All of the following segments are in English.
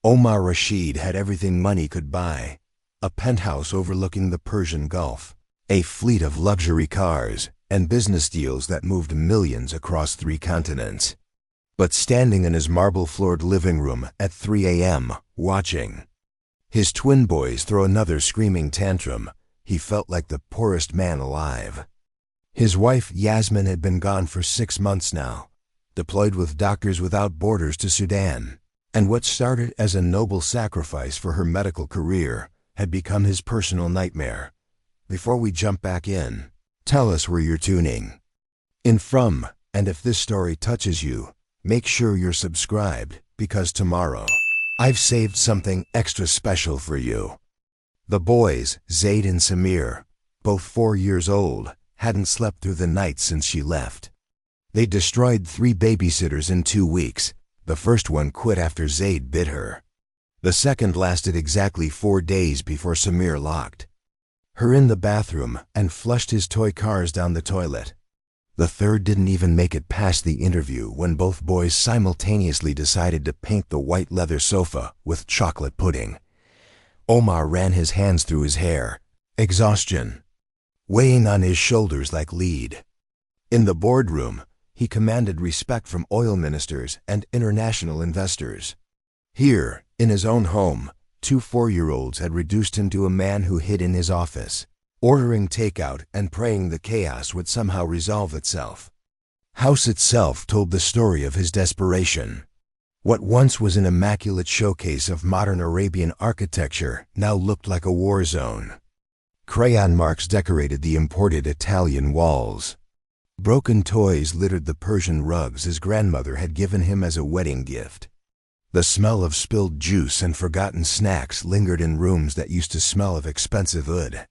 Omar Rashid had everything money could buy: a penthouse overlooking the Persian Gulf, a fleet of luxury cars, and business deals that moved millions across 3 continents. But standing in his marble-floored living room at 3 a.m., watching his twin boys throw another screaming tantrum, he felt like the poorest man alive. His wife, Yasmin, had been gone for 6 months now, deployed with Doctors Without Borders to Sudan, and what started as a noble sacrifice for her medical career had become his personal nightmare. Before we jump back in, tell us where you're tuning in from, and if this story touches you, make sure you're subscribed, because tomorrow I've saved something extra special for you. The boys, Zaid and Samir, both 4 years old, hadn't slept through the night since she left. They destroyed 3 babysitters in 2 weeks. The first one quit after Zaid bit her. The second lasted exactly 4 days before Samir locked her in the bathroom and flushed his toy cars down the toilet. The third didn't even make it past the interview when both boys simultaneously decided to paint the white leather sofa with chocolate pudding. Omar ran his hands through his hair, exhaustion weighing on his shoulders like lead. In the boardroom, he commanded respect from oil ministers and international investors. Here, in his own home, 2 4-year-olds had reduced him to a man who hid in his office, ordering takeout and praying the chaos would somehow resolve itself. House itself told the story of his desperation. What once was an immaculate showcase of modern Arabian architecture now looked like a war zone. Crayon marks decorated the imported Italian walls. Broken toys littered the Persian rugs his grandmother had given him as a wedding gift. The smell of spilled juice and forgotten snacks lingered in rooms that used to smell of expensive wood.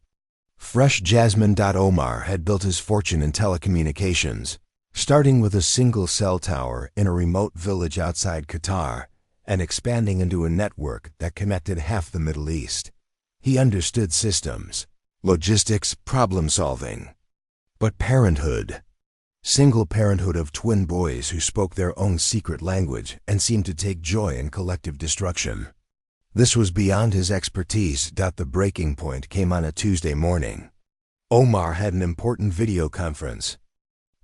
Fresh Jasmine. Omar had built his fortune in telecommunications, starting with a single cell tower in a remote village outside Qatar and expanding into a network that connected half the Middle East. He understood systems, logistics, problem-solving. But parenthood, single parenthood of twin boys who spoke their own secret language and seemed to take joy in collective destruction. This was beyond his expertise. The breaking point came on a Tuesday morning. Omar had an important video conference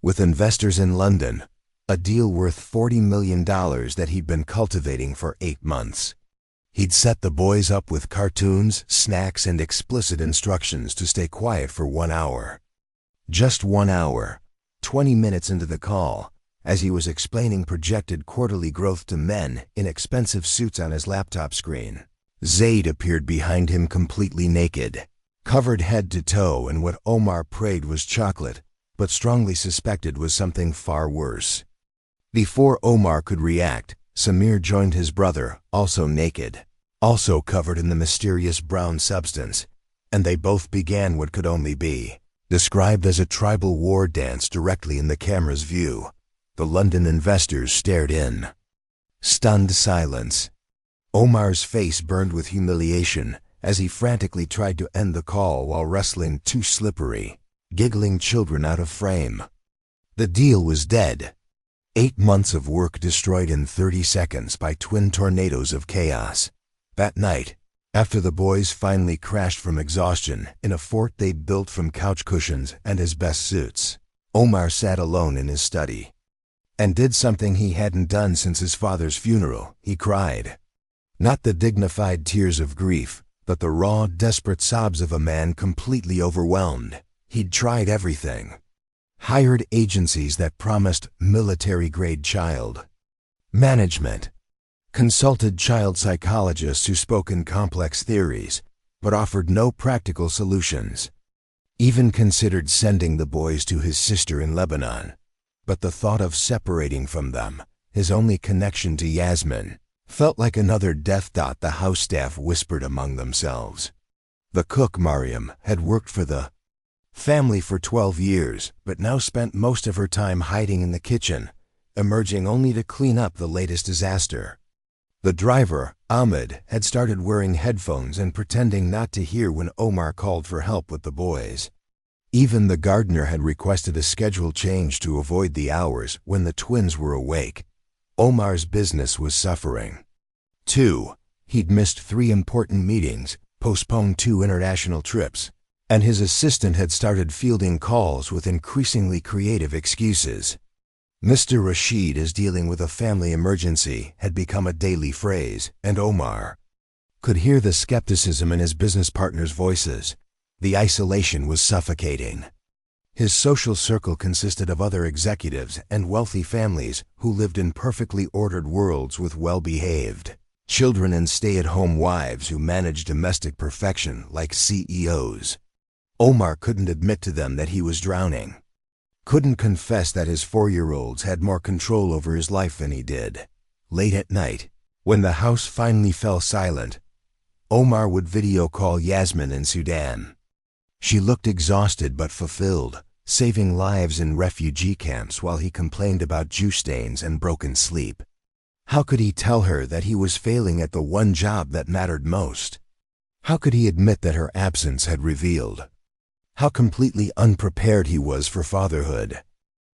with investors in London, a deal worth $40 million that he'd been cultivating for 8 months. He'd set the boys up with cartoons, snacks, and explicit instructions to stay quiet for 1 hour. Just 1 hour. 20 minutes into the call, as he was explaining projected quarterly growth to men in expensive suits on his laptop screen, Zaid appeared behind him completely naked, covered head to toe in what Omar prayed was chocolate, but strongly suspected was something far worse. Before Omar could react, Samir joined his brother, also naked, also covered in the mysterious brown substance, and they both began what could only be described as a tribal war dance directly in the camera's view. The London investors stared in stunned silence. Omar's face burned with humiliation as he frantically tried to end the call while wrestling 2 slippery, giggling children out of frame. The deal was dead. 8 months of work destroyed in 30 seconds by twin tornadoes of chaos. That night, after the boys finally crashed from exhaustion in a fort they'd built from couch cushions and his best suits, Omar sat alone in his study and did something he hadn't done since his father's funeral. He cried. Not the dignified tears of grief, but the raw, desperate sobs of a man completely overwhelmed. He'd tried everything. Hired agencies that promised military-grade child management, consulted child psychologists who spoke in complex theories, but offered no practical solutions. Even considered sending the boys to his sister in Lebanon. But the thought of separating from them, his only connection to Yasmin, felt like another death. The house staff whispered among themselves. The cook, Mariam, had worked for the family for 12 years, but now spent most of her time hiding in the kitchen, emerging only to clean up the latest disaster. The driver, Ahmed, had started wearing headphones and pretending not to hear when Omar called for help with the boys. Even the gardener had requested a schedule change to avoid the hours when the twins were awake. Omar's business was suffering. 2. He'd missed 3 important meetings, postponed 2 international trips, and his assistant had started fielding calls with increasingly creative excuses. "Mr. Rashid is dealing with a family emergency" had become a daily phrase, and Omar could hear the skepticism in his business partners' voices. The isolation was suffocating. His social circle consisted of other executives and wealthy families who lived in perfectly ordered worlds with well-behaved children and stay-at-home wives who managed domestic perfection like CEOs. Omar couldn't admit to them that he was drowning. Couldn't confess that his 4-year-olds had more control over his life than he did. Late at night, when the house finally fell silent, Omar would video call Yasmin in Sudan. She looked exhausted but fulfilled, saving lives in refugee camps while he complained about juice stains and broken sleep. How could he tell her that he was failing at the one job that mattered most? How could he admit that her absence had revealed how completely unprepared he was for fatherhood?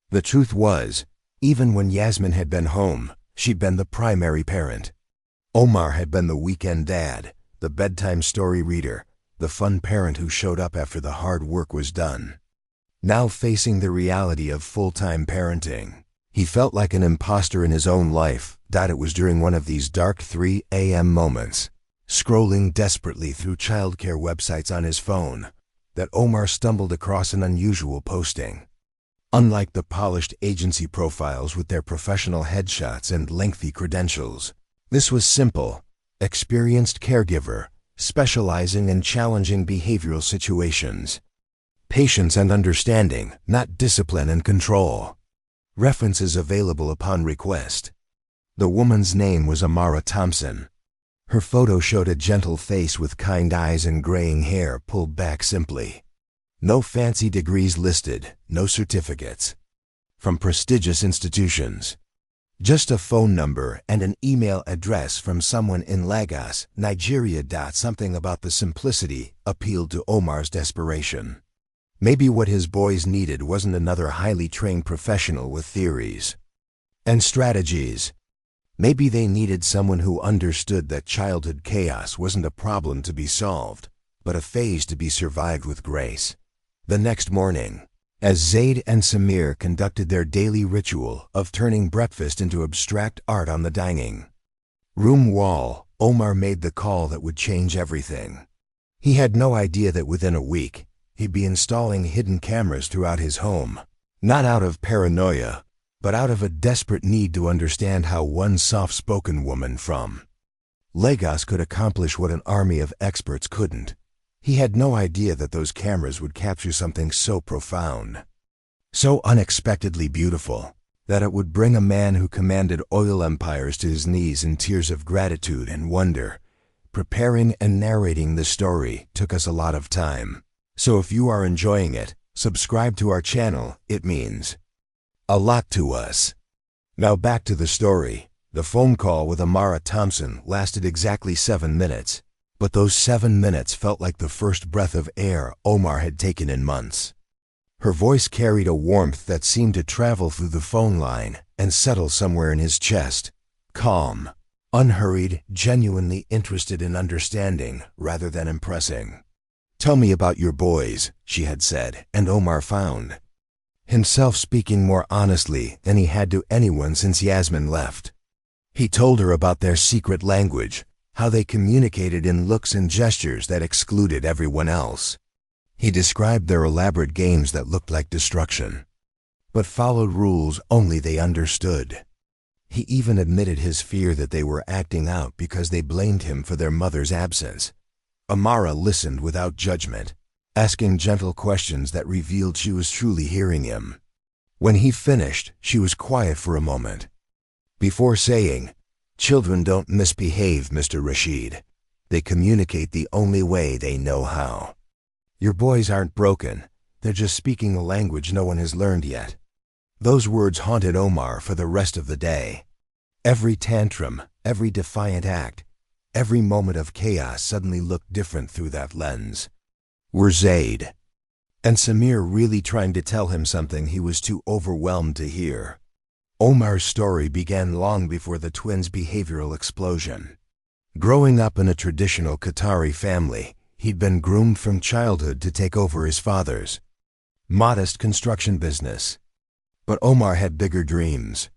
The truth was, even when Yasmin had been home, she'd been the primary parent. Omar had been the weekend dad, the bedtime story reader, the fun parent who showed up after the hard work was done. Now facing the reality of full-time parenting, he felt like an imposter in his own life. It was during one of these dark 3 a.m. moments, scrolling desperately through childcare websites on his phone, that Omar stumbled across an unusual posting. Unlike the polished agency profiles with their professional headshots and lengthy credentials, this was simple, experienced caregiver, specializing in challenging behavioral situations. Patience and understanding, not discipline and control. References available upon request. The woman's name was Amara Thompson. Her photo showed a gentle face with kind eyes and graying hair pulled back simply. No fancy degrees listed, no certificates from prestigious institutions. Just a phone number and an email address from someone in Lagos, Nigeria. Something about the simplicity appealed to Omar's desperation. Maybe what his boys needed wasn't another highly trained professional with theories and strategies. Maybe they needed someone who understood that childhood chaos wasn't a problem to be solved, but a phase to be survived with grace. The next morning, as Zaid and Samir conducted their daily ritual of turning breakfast into abstract art on the dining room wall, Omar made the call that would change everything. He had no idea that within a week, he'd be installing hidden cameras throughout his home, not out of paranoia, but out of a desperate need to understand how one soft-spoken woman from Lagos could accomplish what an army of experts couldn't. He had no idea that those cameras would capture something so profound, so unexpectedly beautiful, that it would bring a man who commanded oil empires to his knees in tears of gratitude and wonder. Preparing and narrating the story took us a lot of time. So if you are enjoying it, subscribe to our channel. It means a lot to us. Now back to the story. The phone call with Amara Thompson lasted exactly 7 minutes, but those 7 minutes felt like the first breath of air Omar had taken in months. Her voice carried a warmth that seemed to travel through the phone line and settle somewhere in his chest. Calm, unhurried, genuinely interested in understanding rather than impressing. "Tell me about your boys," she had said, and Omar found himself speaking more honestly than he had to anyone since Yasmin left. He told her about their secret language, how they communicated in looks and gestures that excluded everyone else. He described their elaborate games that looked like destruction, but followed rules only they understood. He even admitted his fear that they were acting out because they blamed him for their mother's absence. Amara listened without judgment, asking gentle questions that revealed she was truly hearing him. When he finished, she was quiet for a moment, before saying, "Children don't misbehave, Mr. Rashid. They communicate the only way they know how. Your boys aren't broken, they're just speaking a language no one has learned yet." Those words haunted Omar for the rest of the day. Every tantrum, every defiant act, every moment of chaos suddenly looked different through that lens. Were Zaid and Samir really trying to tell him something he was too overwhelmed to hear? Omar's story began long before the twins' behavioral explosion. Growing up in a traditional Qatari family, he'd been groomed from childhood to take over his father's modest construction business. But Omar had bigger dreams.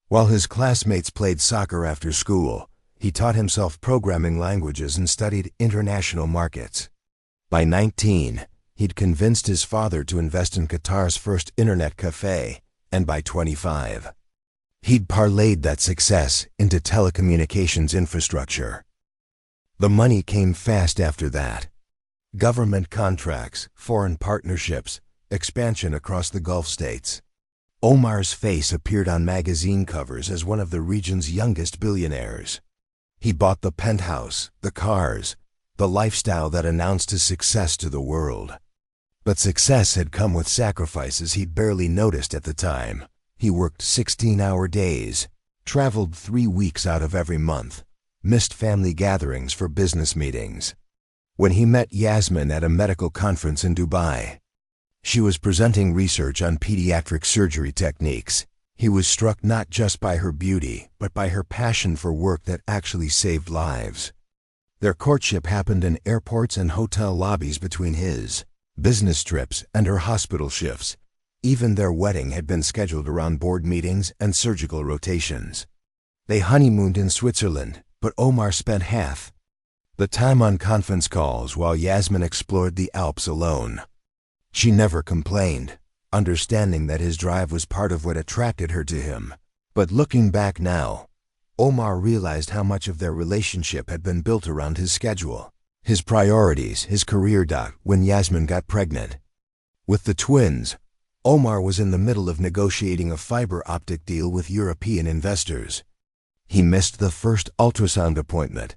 While his classmates played soccer after school, he taught himself programming languages and studied international markets. By 19, he'd convinced his father to invest in Qatar's first internet cafe, and by 25, he'd parlayed that success into telecommunications infrastructure. The money came fast after that. Government contracts, foreign partnerships, expansion across the Gulf states. Omar's face appeared on magazine covers as one of the region's youngest billionaires. He bought the penthouse, the cars, the lifestyle that announced his success to the world. But success had come with sacrifices he'd barely noticed at the time. He worked 16-hour days, traveled 3 weeks out of every month, missed family gatherings for business meetings. When he met Yasmin at a medical conference in Dubai, she was presenting research on pediatric surgery techniques. He was struck not just by her beauty, but by her passion for work that actually saved lives. Their courtship happened in airports and hotel lobbies between his business trips and her hospital shifts. Even their wedding had been scheduled around board meetings and surgical rotations. They honeymooned in Switzerland, but Omar spent half the time on conference calls while Yasmin explored the Alps alone. She never complained, understanding that his drive was part of what attracted her to him. But looking back now, Omar realized how much of their relationship had been built around his schedule, his priorities, his career. When Yasmin got pregnant with the twins, Omar was in the middle of negotiating a fiber optic deal with European investors. He missed the first ultrasound appointment,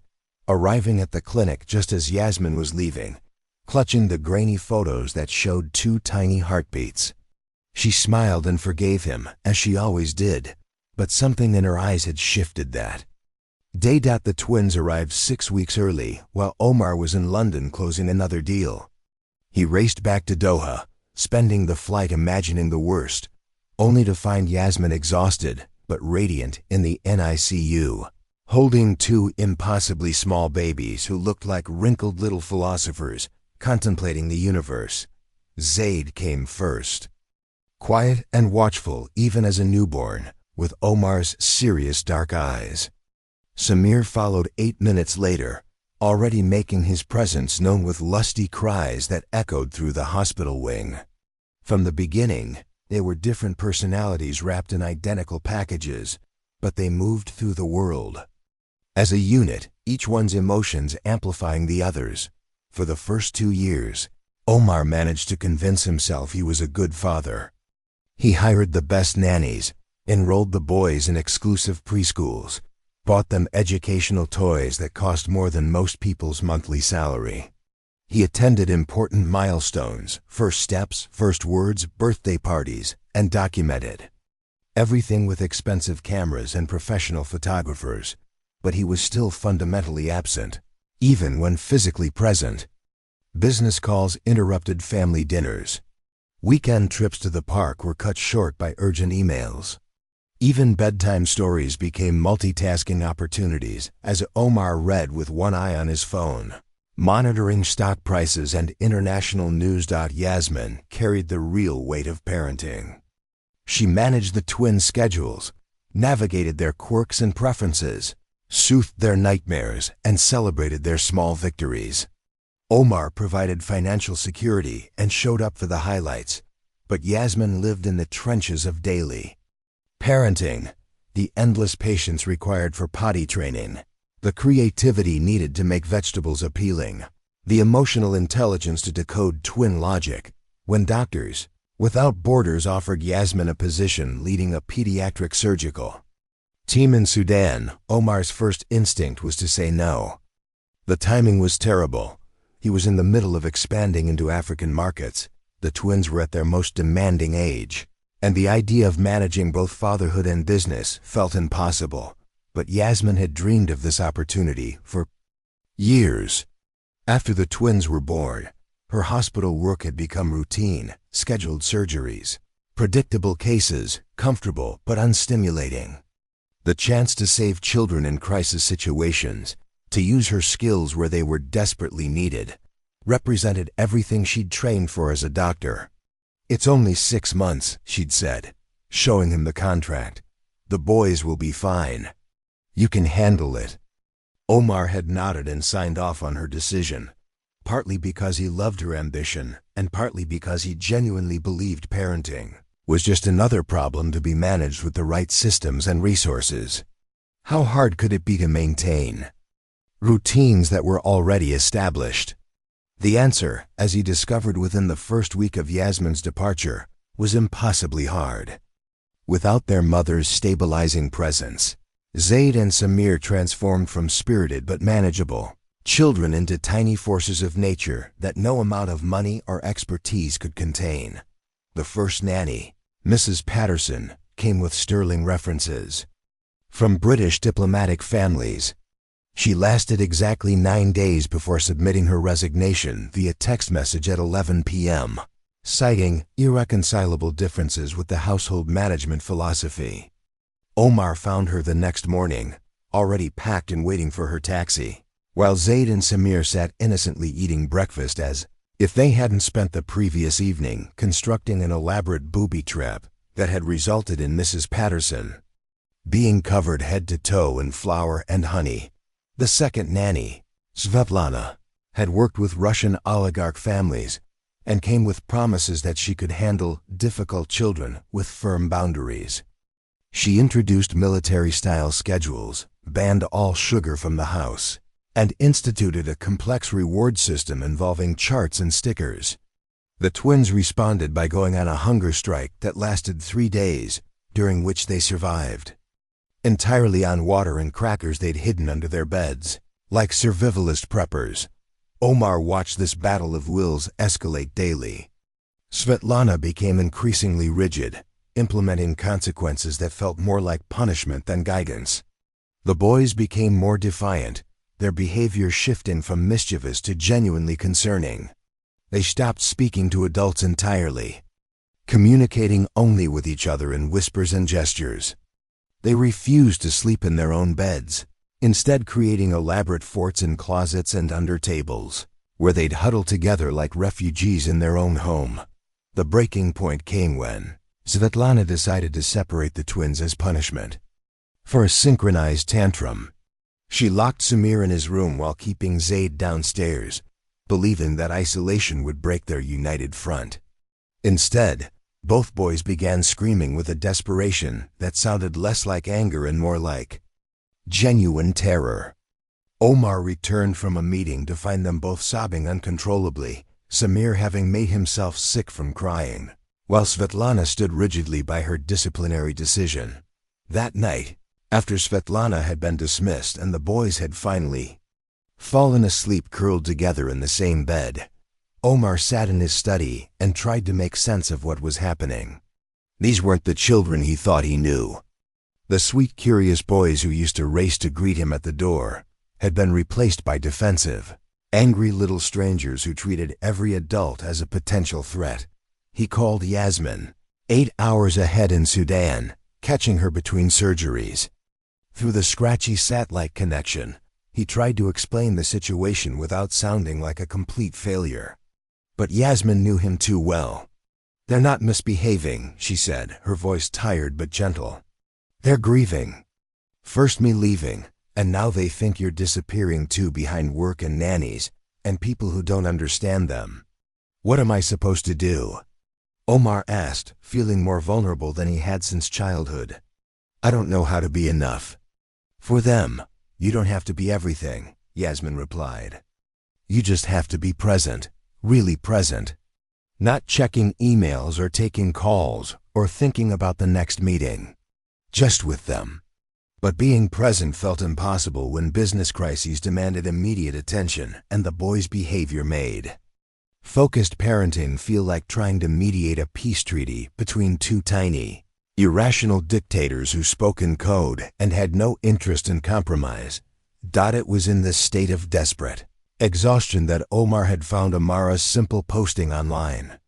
arriving at the clinic just as Yasmin was leaving, clutching the grainy photos that showed 2 tiny heartbeats. She smiled and forgave him, as she always did, but something in her eyes had shifted that day. The twins arrived 6 weeks early, while Omar was in London closing another deal. He raced back to Doha, spending the flight imagining the worst, only to find Yasmin exhausted but radiant in the NICU, holding 2 impossibly small babies who looked like wrinkled little philosophers contemplating the universe. Zaid came first, quiet and watchful even as a newborn, with Omar's serious dark eyes. Samir followed 8 minutes later, already making his presence known with lusty cries that echoed through the hospital wing. From the beginning, they were different personalities wrapped in identical packages, but they moved through the world as a unit, each one's emotions amplifying the others. For the first 2 years, Omar managed to convince himself he was a good father. He hired the best nannies, enrolled the boys in exclusive preschools, bought them educational toys that cost more than most people's monthly salary. He attended important milestones, first steps, first words, birthday parties, and documented everything with expensive cameras and professional photographers. But he was still fundamentally absent, even when physically present. Business calls interrupted family dinners. Weekend trips to the park were cut short by urgent emails. Even bedtime stories became multitasking opportunities as Omar read with one eye on his phone, monitoring stock prices and international news. Yasmin carried the real weight of parenting. She managed the twins' schedules, navigated their quirks and preferences, soothed their nightmares, and celebrated their small victories. Omar provided financial security and showed up for the highlights, but Yasmin lived in the trenches of daily parenting, the endless patience required for potty training, the creativity needed to make vegetables appealing, the emotional intelligence to decode twin logic. When Doctors Without Borders offered Yasmin a position leading a pediatric surgical team in Sudan, Omar's first instinct was to say no. The timing was terrible. He was in the middle of expanding into African markets. The twins were at their most demanding age, and the idea of managing both fatherhood and business felt impossible. But Yasmin had dreamed of this opportunity for years. After the twins were born, her hospital work had become routine, scheduled surgeries, predictable cases, comfortable but unstimulating. The chance to save children in crisis situations, to use her skills where they were desperately needed, represented everything she'd trained for as a doctor. "It's only 6 months," she'd said, showing him the contract. "The boys will be fine. You can handle it." Omar had nodded and signed off on her decision, partly because he loved her ambition and partly because he genuinely believed parenting was just another problem to be managed with the right systems and resources. How hard could it be to maintain routines that were already established? The answer, as he discovered within the first week of Yasmin's departure, was impossibly hard. Without their mother's stabilizing presence, Zaid and Samir transformed from spirited but manageable children into tiny forces of nature that no amount of money or expertise could contain. The first nanny, Mrs. Patterson, came with sterling references from British diplomatic families. She lasted exactly 9 days before submitting her resignation via text message at 11 p.m., citing irreconcilable differences with the household management philosophy. Omar found her the next morning, already packed and waiting for her taxi, while Zaid and Samir sat innocently eating breakfast as if they hadn't spent the previous evening constructing an elaborate booby trap that had resulted in Mrs. Patterson being covered head to toe in flour and honey. The second nanny, Svetlana, had worked with Russian oligarch families and came with promises that she could handle difficult children with firm boundaries. She introduced military-style schedules, banned all sugar from the house, and instituted a complex reward system involving charts and stickers. The twins responded by going on a hunger strike that lasted 3 days, during which they survived entirely on water and crackers they'd hidden under their beds. Like survivalist preppers, Omar watched this battle of wills escalate daily. Svetlana became increasingly rigid, implementing consequences that felt more like punishment than guidance. The boys became more defiant, their behavior shifting from mischievous to genuinely concerning. They stopped speaking to adults entirely, communicating only with each other in whispers and gestures. They refused to sleep in their own beds, instead creating elaborate forts in closets and under tables, where they'd huddle together like refugees in their own home. The breaking point came when Svetlana decided to separate the twins as punishment for a synchronized tantrum. She locked Samir in his room while keeping Zaid downstairs, believing that isolation would break their united front. Instead, both boys began screaming with a desperation that sounded less like anger and more like genuine terror. Omar returned from a meeting to find them both sobbing uncontrollably, Samir having made himself sick from crying, while Svetlana stood rigidly by her disciplinary decision. That night, after Svetlana had been dismissed and the boys had finally fallen asleep curled together in the same bed, Omar sat in his study and tried to make sense of what was happening. These weren't the children he thought he knew. The sweet, curious boys who used to race to greet him at the door had been replaced by defensive, angry little strangers who treated every adult as a potential threat. He called Yasmin, 8 hours ahead in Sudan, catching her between surgeries. Through the scratchy satellite connection, he tried to explain the situation without sounding like a complete failure. But Yasmin knew him too well. "They're not misbehaving," she said, her voice tired but gentle. "They're grieving. First me leaving, and now they think you're disappearing too behind work and nannies, and people who don't understand them. What am I supposed to do?" Omar asked, feeling more vulnerable than he had since childhood. "I don't know how to be enough." "For them, you don't have to be everything," Yasmin replied. "You just have to be present. Really present. Not checking emails or taking calls or thinking about the next meeting. Just with them." But being present felt impossible when business crises demanded immediate attention and the boys' behavior made focused parenting feel like trying to mediate a peace treaty between two tiny, irrational dictators who spoke in code and had no interest in compromise. It was in this state of desperate exhaustion that Omar had found Amara's simple posting online.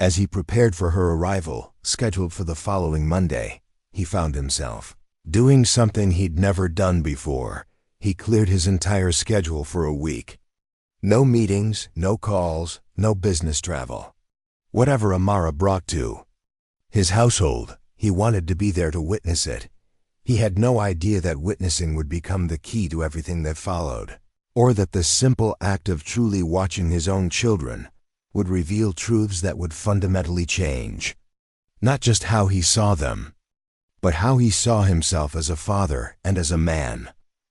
As he prepared for her arrival, scheduled for the following Monday, he found himself doing something he'd never done before. he cleared his entire schedule for a week. No meetings, no calls, no business travel. Whatever Amara brought to his household, he wanted to be there to witness it. He had no idea that witnessing would become the key to everything that followed, or that the simple act of truly watching his own children would reveal truths that would fundamentally change not just how he saw them, but how he saw himself as a father and as a man.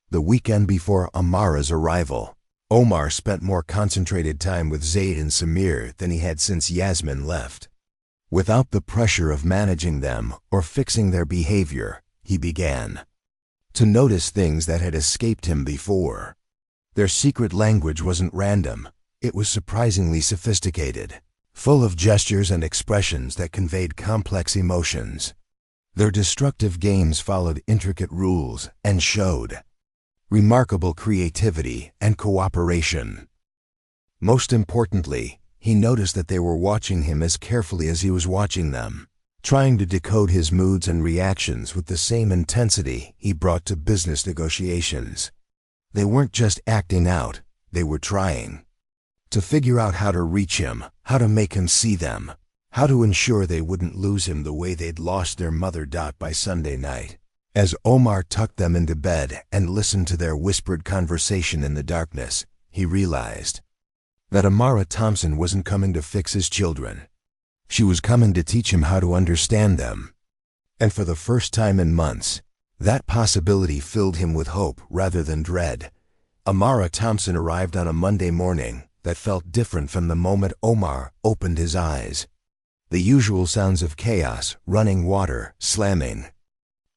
The weekend before Amara's arrival, Omar spent more concentrated time with Zaid and Samir than he had since Yasmin left. Without the pressure of managing them or fixing their behavior, he began to notice things that had escaped him before. Their secret language wasn't random, it was surprisingly sophisticated, full of gestures and expressions that conveyed complex emotions. Their destructive games followed intricate rules and showed remarkable creativity and cooperation. Most importantly, he noticed that they were watching him as carefully as he was watching them, trying to decode his moods and reactions with the same intensity he brought to business negotiations. They weren't just acting out, they were trying to figure out how to reach him, how to make him see them, how to ensure they wouldn't lose him the way they'd lost their mother by Sunday night. As Omar tucked them into bed and listened to their whispered conversation in the darkness, he realized that Amara Thompson wasn't coming to fix his children. She was coming to teach him how to understand them. And for the first time in months, that possibility filled him with hope rather than dread. Amara Thompson arrived on a Monday morning that felt different from the moment Omar opened his eyes. The usual sounds of chaos, running water, slamming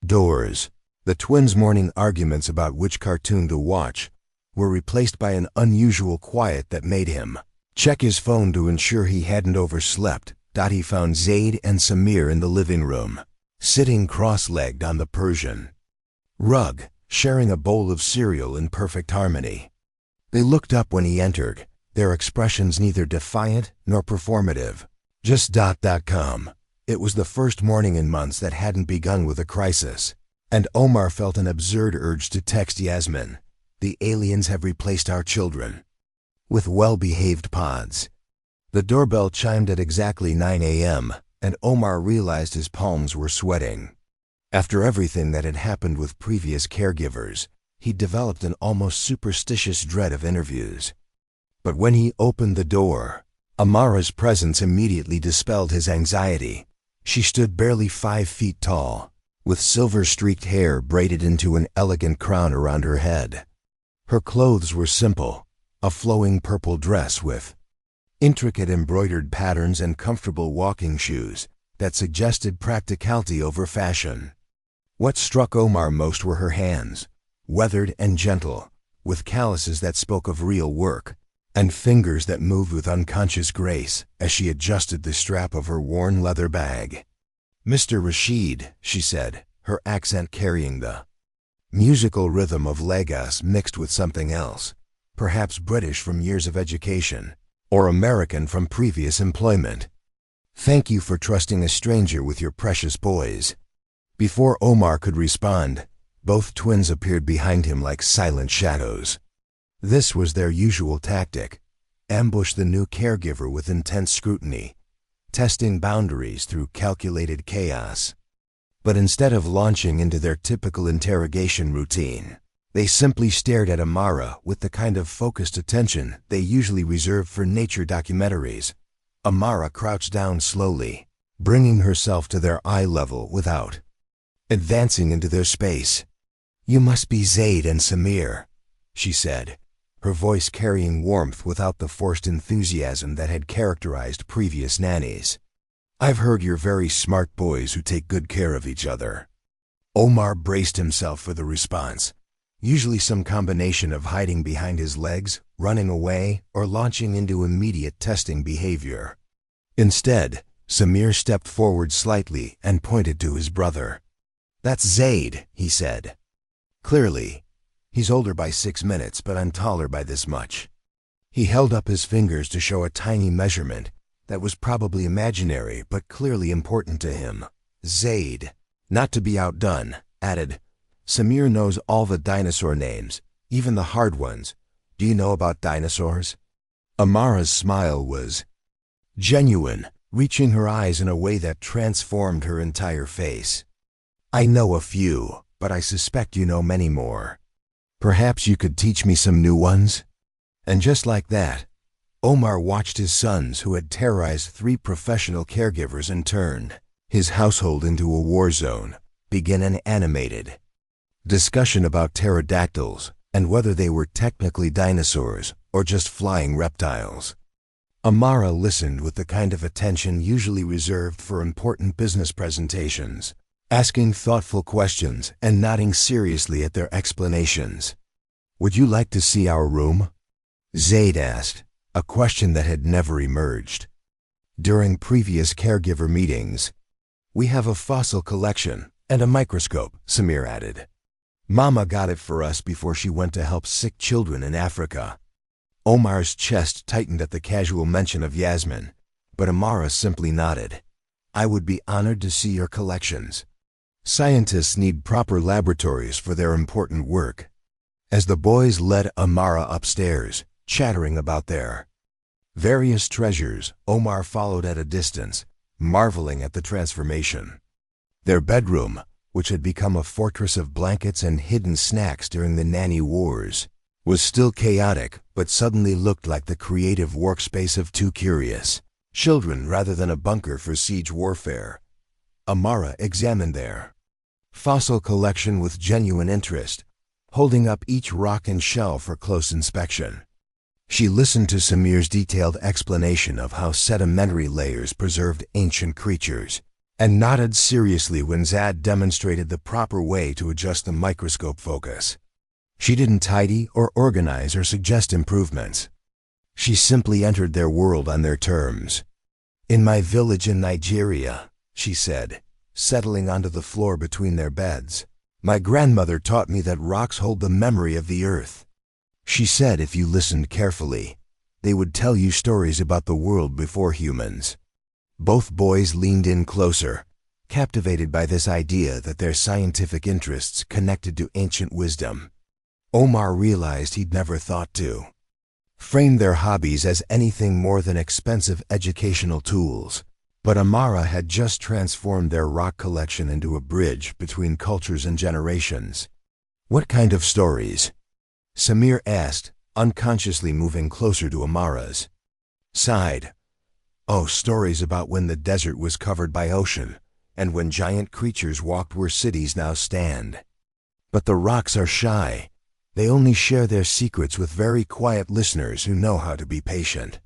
doors. The twins' morning arguments about which cartoon to watch were replaced by an unusual quiet that made him check his phone to ensure he hadn't overslept. He found Zaid and Samir in the living room, sitting cross-legged on the Persian rug, sharing a bowl of cereal in perfect harmony. They looked up when he entered, their expressions neither defiant nor performative, just calm. It was the first morning in months that hadn't begun with a crisis, and Omar felt an absurd urge to text Yasmin. The aliens have replaced our children with well-behaved pods. The doorbell chimed at exactly 9 a.m., and Omar realized his palms were sweating. After everything that had happened with previous caregivers, he developed an almost superstitious dread of interviews. But when he opened the door, Amara's presence immediately dispelled his anxiety. She stood barely 5 feet tall, with silver-streaked hair braided into an elegant crown around her head. Her clothes were simple, a flowing purple dress with intricate embroidered patterns and comfortable walking shoes that suggested practicality over fashion. What struck Omar most were her hands, weathered and gentle, with calluses that spoke of real work, and fingers that moved with unconscious grace as she adjusted the strap of her worn leather bag. "Mr. Rashid," she said, her accent carrying the musical rhythm of Lagos mixed with something else, perhaps British from years of education, or American from previous employment. "Thank you for trusting a stranger with your precious boys." Before Omar could respond, both twins appeared behind him like silent shadows. This was their usual tactic: ambush the new caregiver with intense scrutiny, testing boundaries through calculated chaos. But instead of launching into their typical interrogation routine, they simply stared at Amara with the kind of focused attention they usually reserve for nature documentaries. Amara crouched down slowly, bringing herself to their eye level without advancing into their space. "You must be Zaid and Samir," she said, her voice carrying warmth without the forced enthusiasm that had characterized previous nannies. "I've heard you're very smart boys who take good care of each other." Omar braced himself for the response, usually some combination of hiding behind his legs, running away, or launching into immediate testing behavior. Instead, Samir stepped forward slightly and pointed to his brother. "That's Zaid," he said. "Clearly, he's older by 6 minutes, but I'm taller by this much." He held up his fingers to show a tiny measurement that was probably imaginary but clearly important to him. Zaid, not to be outdone, added, "Samir knows all the dinosaur names, even the hard ones. Do you know about dinosaurs? Amara's smile was genuine, reaching her eyes in a way that transformed her entire face. I know a few, but I suspect you know many more. Perhaps you could teach me some new ones? And just like that, Omar watched his sons, who had terrorized 3 professional caregivers and turned his household into a war zone, begin an animated discussion about pterodactyls and whether they were technically dinosaurs or just flying reptiles. Amara listened with the kind of attention usually reserved for important business presentations, asking thoughtful questions and nodding seriously at their explanations. Would you like to see our room? Zaid asked, a question that had never emerged during previous caregiver meetings. We have a fossil collection and a microscope, Samir added. Mama got it for us before she went to help sick children in Africa. Omar's chest tightened at the casual mention of Yasmin, but Amara simply nodded. I would be honored to see your collections. Scientists need proper laboratories for their important work. As the boys led Amara upstairs, chattering about their various treasures, Omar followed at a distance, marveling at the transformation. Their bedroom, which had become a fortress of blankets and hidden snacks during the nanny wars, was still chaotic but suddenly looked like the creative workspace of 2 curious children rather than a bunker for siege warfare. Amara examined their fossil collection with genuine interest, holding up each rock and shell for close inspection. She listened to Samir's detailed explanation of how sedimentary layers preserved ancient creatures, and nodded seriously when Zaid demonstrated the proper way to adjust the microscope focus. She didn't tidy or organize or suggest improvements. She simply entered their world on their terms. In my village in Nigeria, she said, settling onto the floor between their beds, my grandmother taught me that rocks hold the memory of the earth. She said if you listened carefully, they would tell you stories about the world before humans. Both boys leaned in closer, captivated by this idea that their scientific interests connected to ancient wisdom. Omar realized he'd never thought to frame their hobbies as anything more than expensive educational tools, but Amara had just transformed their rock collection into a bridge between cultures and generations. What kind of stories? Samir asked, unconsciously moving closer to Amara's side. Oh, stories about when the desert was covered by ocean, and when giant creatures walked where cities now stand. But the rocks are shy. They only share their secrets with very quiet listeners who know how to be patient.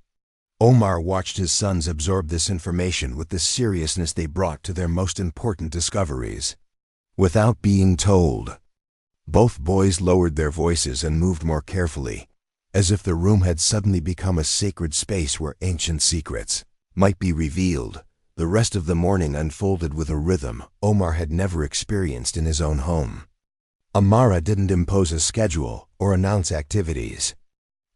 Omar watched his sons absorb this information with the seriousness they brought to their most important discoveries. Without being told, both boys lowered their voices and moved more carefully, as if the room had suddenly become a sacred space where ancient secrets might be revealed. The rest of the morning unfolded with a rhythm Omar had never experienced in his own home. Amara didn't impose a schedule or announce activities.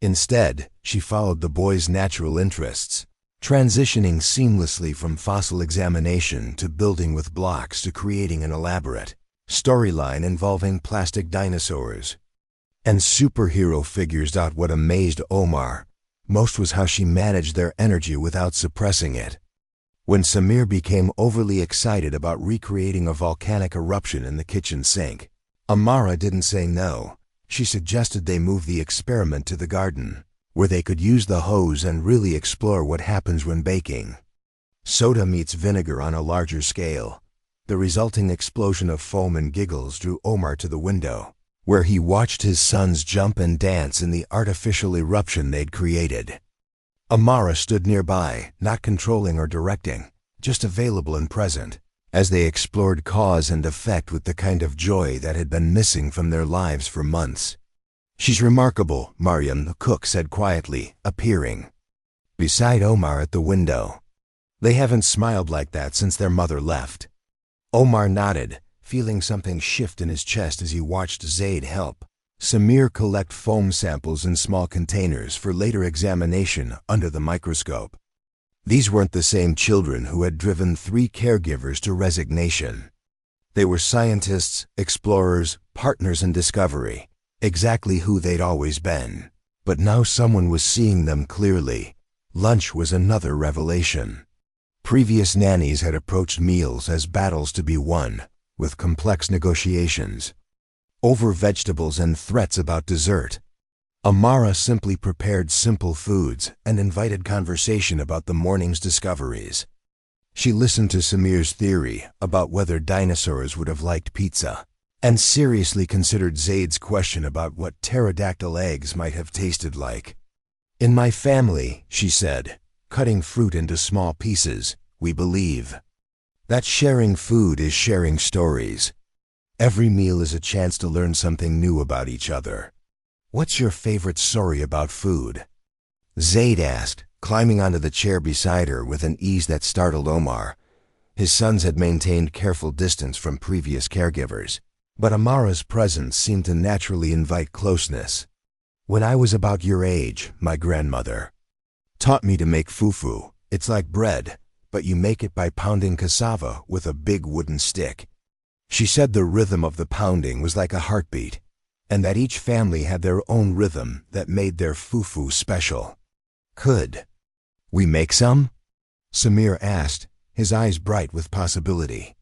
Instead, she followed the boys' natural interests, transitioning seamlessly from fossil examination to building with blocks to creating an elaborate storyline involving plastic dinosaurs and superhero figures. What amazed Omar most was how she managed their energy without suppressing it. When Samir became overly excited about recreating a volcanic eruption in the kitchen sink, Amara didn't say no. She suggested they move the experiment to the garden, where they could use the hose and really explore what happens when baking soda meets vinegar on a larger scale. The resulting explosion of foam and giggles drew Omar to the window, where he watched his sons jump and dance in the artificial eruption they'd created. Amara stood nearby, not controlling or directing, just available and present, as they explored cause and effect with the kind of joy that had been missing from their lives for months. She's remarkable, Mariam, the cook said quietly, appearing beside Omar at the window. They haven't smiled like that since their mother left. Omar nodded, feeling something shift in his chest as he watched Zaid help Samir collect foam samples in small containers for later examination under the microscope. These weren't the same children who had driven 3 caregivers to resignation. They were scientists, explorers, partners in discovery, exactly who they'd always been. But now someone was seeing them clearly. Lunch was another revelation. Previous nannies had approached meals as battles to be won, with complex negotiations over vegetables and threats about dessert. Amara simply prepared simple foods and invited conversation about the morning's discoveries. She listened to Samir's theory about whether dinosaurs would have liked pizza, and seriously considered Zaid's question about what pterodactyl eggs might have tasted like. "In my family," she said, cutting fruit into small pieces, "we believe that sharing food is sharing stories. Every meal is a chance to learn something new about each other." "What's your favorite story about food?" Zaid asked, climbing onto the chair beside her with an ease that startled Omar. His sons had maintained careful distance from previous caregivers, but Amara's presence seemed to naturally invite closeness. "When I was about your age, my grandmother taught me to make fufu. It's like bread, but you make it by pounding cassava with a big wooden stick. She said the rhythm of the pounding was like a heartbeat, and that each family had their own rhythm that made their fufu special." "Could we make some?" Samir asked, his eyes bright with possibility.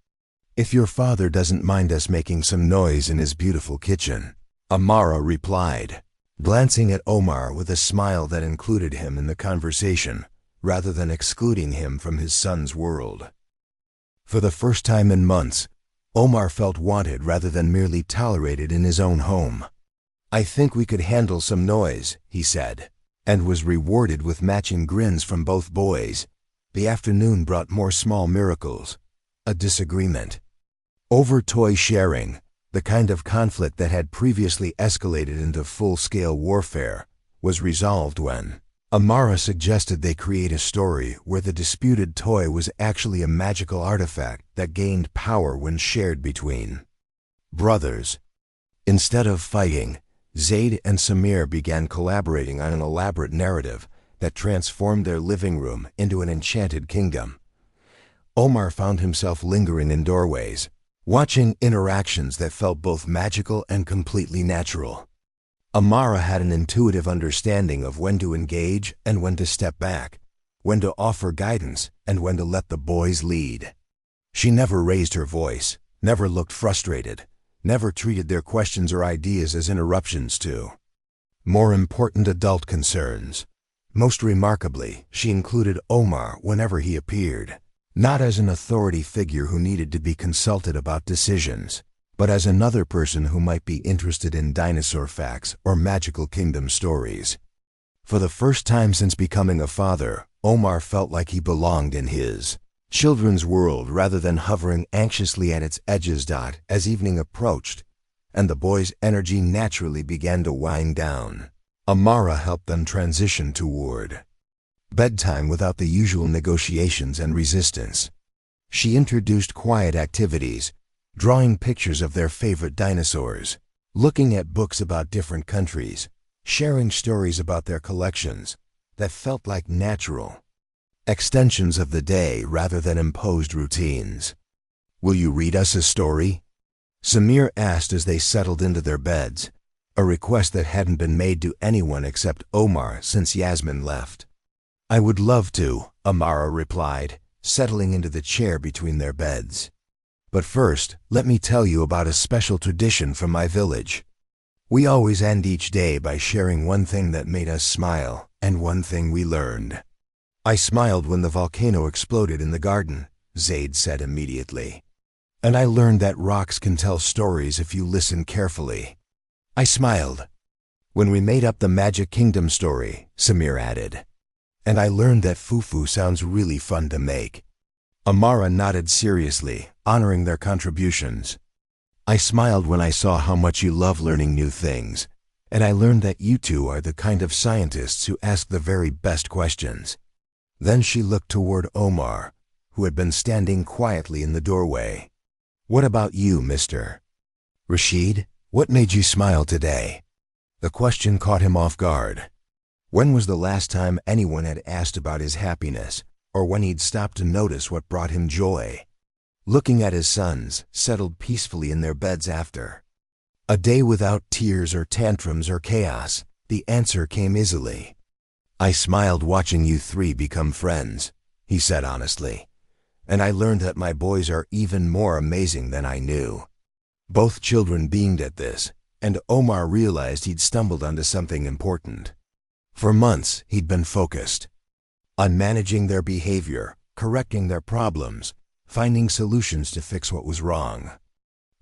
"If your father doesn't mind us making some noise in his beautiful kitchen," Amara replied, glancing at Omar with a smile that included him in the conversation, rather than excluding him from his son's world. For the first time in months, Omar felt wanted rather than merely tolerated in his own home. "I think we could handle some noise," he said, and was rewarded with matching grins from both boys. The afternoon brought more small miracles. A disagreement over toy sharing, the kind of conflict that had previously escalated into full-scale warfare, was resolved when Amara suggested they create a story where the disputed toy was actually a magical artifact that gained power when shared between brothers. Instead of fighting, Zaid and Samir began collaborating on an elaborate narrative that transformed their living room into an enchanted kingdom. Omar found himself lingering in doorways, watching interactions that felt both magical and completely natural. Amara had an intuitive understanding of when to engage and when to step back, when to offer guidance and when to let the boys lead. She never raised her voice, never looked frustrated, never treated their questions or ideas as interruptions to more important adult concerns. Most remarkably, she included Omar whenever he appeared, not as an authority figure who needed to be consulted about decisions, but as another person who might be interested in dinosaur facts or magical kingdom stories. For the first time since becoming a father, Omar felt like he belonged in his children's world rather than hovering anxiously at its edges. As evening approached, and the boys' energy naturally began to wind down, Amara helped them transition toward bedtime without the usual negotiations and resistance. She introduced quiet activities, drawing pictures of their favorite dinosaurs, looking at books about different countries, sharing stories about their collections that felt like natural extensions of the day rather than imposed routines. "Will you read us a story?" Samir asked as they settled into their beds, a request that hadn't been made to anyone except Omar since Yasmin left. "I would love to," Amara replied, settling into the chair between their beds. "But first, let me tell you about a special tradition from my village. We always end each day by sharing one thing that made us smile and one thing we learned." "I smiled when the volcano exploded in the garden," Zaid said immediately. "And I learned that rocks can tell stories if you listen carefully." I smiled when we made up the Magic Kingdom story, Samir added. "And I learned that fufu sounds really fun to make." Amara nodded seriously, honoring their contributions. "I smiled when I saw how much you love learning new things, and I learned that you two are the kind of scientists who ask the very best questions." Then she looked toward Omar, who had been standing quietly in the doorway. "What about you, Mr. Rashid? What made you smile today?" The question caught him off guard. When was the last time anyone had asked about his happiness, or when he'd stopped to notice what brought him joy? Looking at his sons, settled peacefully in their beds after A day without tears or tantrums or chaos. The answer came easily. I smiled watching you three become friends, he said honestly. And I learned that my boys are even more amazing than I knew. Both children beamed at this, and Omar realized he'd stumbled onto something important. For months, he'd been focused on managing their behavior, correcting their problems, finding solutions to fix what was wrong.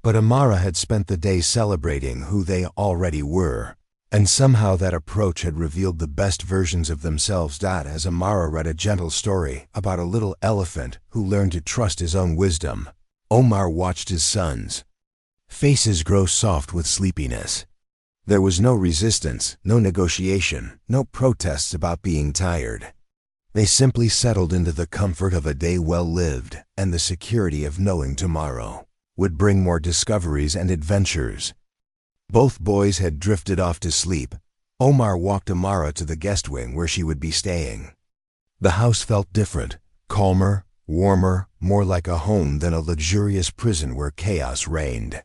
But Amara had spent the day celebrating who they already were, and somehow that approach had revealed the best versions of themselves. As Amara read a gentle story about a little elephant who learned to trust his own wisdom, Omar watched his sons' faces grow soft with sleepiness. There was no resistance, no negotiation, no protests about being tired. They simply settled into the comfort of a day well lived and the security of knowing tomorrow would bring more discoveries and adventures. Both boys had drifted off to sleep. Omar walked Amara to the guest wing where she would be staying. The house felt different, calmer, warmer, more like a home than a luxurious prison where chaos reigned.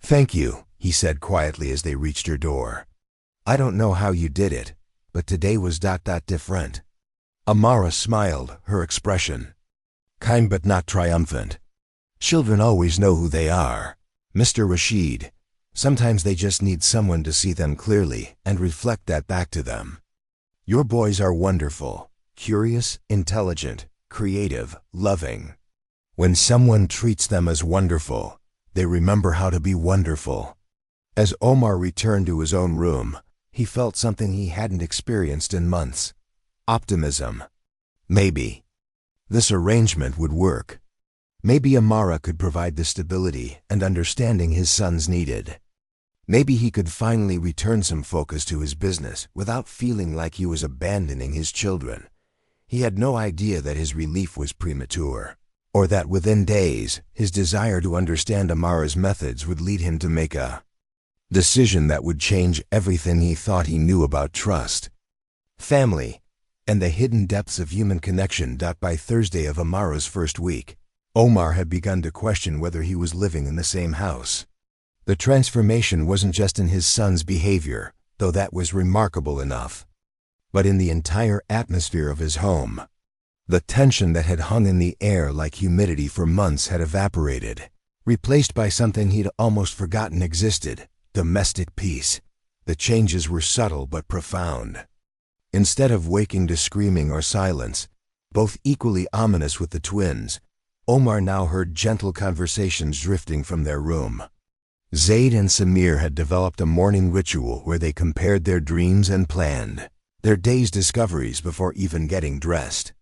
"Thank you," he said quietly as they reached her door. "I don't know how you did it, but today was different." Amara smiled, her expression kind but not triumphant. "Children always know who they are, Mr. Rashid. Sometimes they just need someone to see them clearly and reflect that back to them. Your boys are wonderful, curious, intelligent, creative, loving. When someone treats them as wonderful, they remember how to be wonderful." As Omar returned to his own room, he felt something he hadn't experienced in months: optimism. Maybe this arrangement would work. Maybe Amara could provide the stability and understanding his sons needed. Maybe he could finally return some focus to his business without feeling like he was abandoning his children. He had no idea that his relief was premature, or that within days his desire to understand Amara's methods would lead him to make a decision that would change everything he thought he knew about trust, family, and the hidden depths of human connection. By Thursday of Amara's first week, Omar had begun to question whether he was living in the same house. The transformation wasn't just in his son's behavior, though that was remarkable enough, but in the entire atmosphere of his home. The tension that had hung in the air like humidity for months had evaporated, replaced by something he'd almost forgotten existed: domestic peace. The changes were subtle but profound. Instead of waking to screaming or silence, both equally ominous with the twins, Omar now heard gentle conversations drifting from their room. Zaid and Samir had developed a morning ritual where they compared their dreams and planned their day's discoveries before even getting dressed.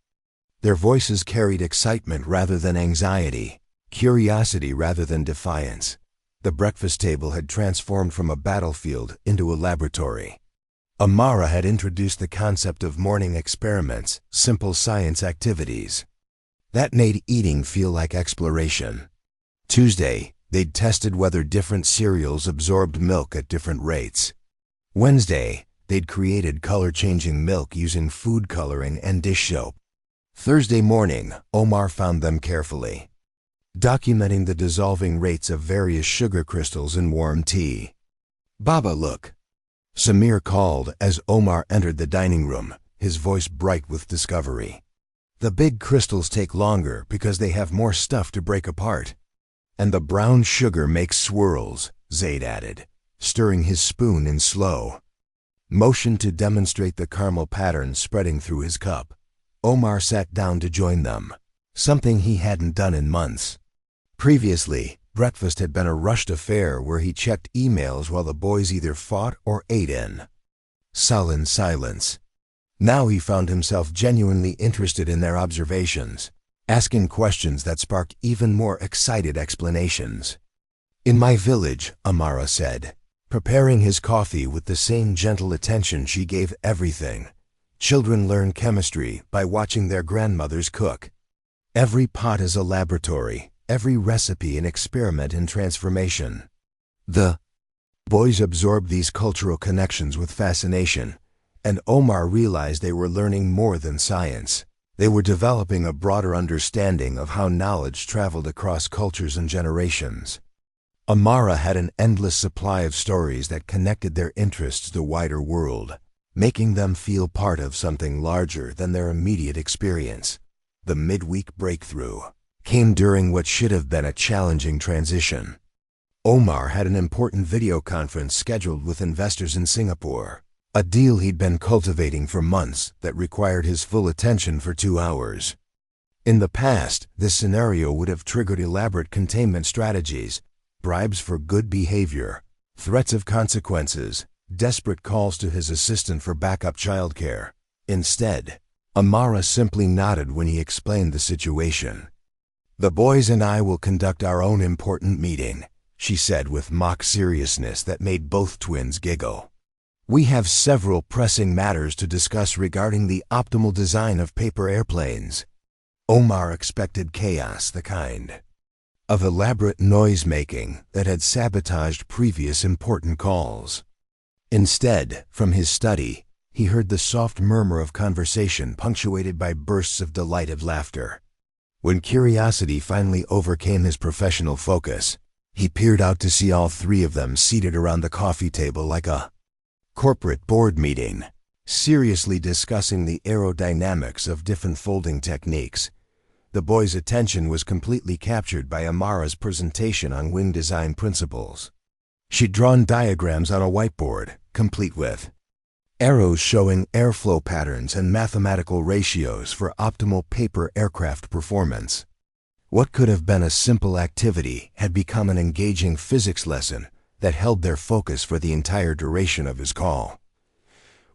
Their voices carried excitement rather than anxiety, curiosity rather than defiance. The breakfast table had transformed from a battlefield into a laboratory. Amara had introduced the concept of morning experiments, simple science activities that made eating feel like exploration. Tuesday, they'd tested whether different cereals absorbed milk at different rates. Wednesday, they'd created color-changing milk using food coloring and dish soap. Thursday morning, Omar found them carefully documenting the dissolving rates of various sugar crystals in warm tea. "Baba, look," Samir called as Omar entered the dining room, his voice bright with discovery. "The big crystals take longer because they have more stuff to break apart. And the brown sugar makes swirls," Zaid added, stirring his spoon in slow motion to demonstrate the caramel pattern spreading through his cup. Omar sat down to join them, something he hadn't done in months. Previously, breakfast had been a rushed affair where he checked emails while the boys either fought or ate in sullen silence. Now he found himself genuinely interested in their observations, asking questions that sparked even more excited explanations. "In my village," Amara said, preparing his coffee with the same gentle attention she gave everything, "children learn chemistry by watching their grandmothers cook. Every pot is a laboratory, every recipe an experiment in transformation." The boys absorbed these cultural connections with fascination, and Omar realized they were learning more than science. They were developing a broader understanding of how knowledge traveled across cultures and generations. Amara had an endless supply of stories that connected their interests to the wider world, making them feel part of something larger than their immediate experience. The midweek breakthrough came during what should have been a challenging transition. Omar had an important video conference scheduled with investors in Singapore, a deal he'd been cultivating for months that required his full attention for 2 hours. In the past, this scenario would have triggered elaborate containment strategies, bribes for good behavior, threats of consequences, desperate calls to his assistant for backup childcare. Instead, Amara simply nodded when he explained the situation. "The boys and I will conduct our own important meeting," she said with mock seriousness that made both twins giggle. "We have several pressing matters to discuss regarding the optimal design of paper airplanes." Omar expected chaos, the kind of elaborate noise-making that had sabotaged previous important calls. Instead, from his study, he heard the soft murmur of conversation punctuated by bursts of delighted laughter. When curiosity finally overcame his professional focus, he peered out to see all three of them seated around the coffee table like a corporate board meeting, seriously discussing the aerodynamics of different folding techniques. The boys' attention was completely captured by Amara's presentation on wing design principles. She'd drawn diagrams on a whiteboard, complete with arrows showing airflow patterns and mathematical ratios for optimal paper aircraft performance. What could have been a simple activity had become an engaging physics lesson that held their focus for the entire duration of his call.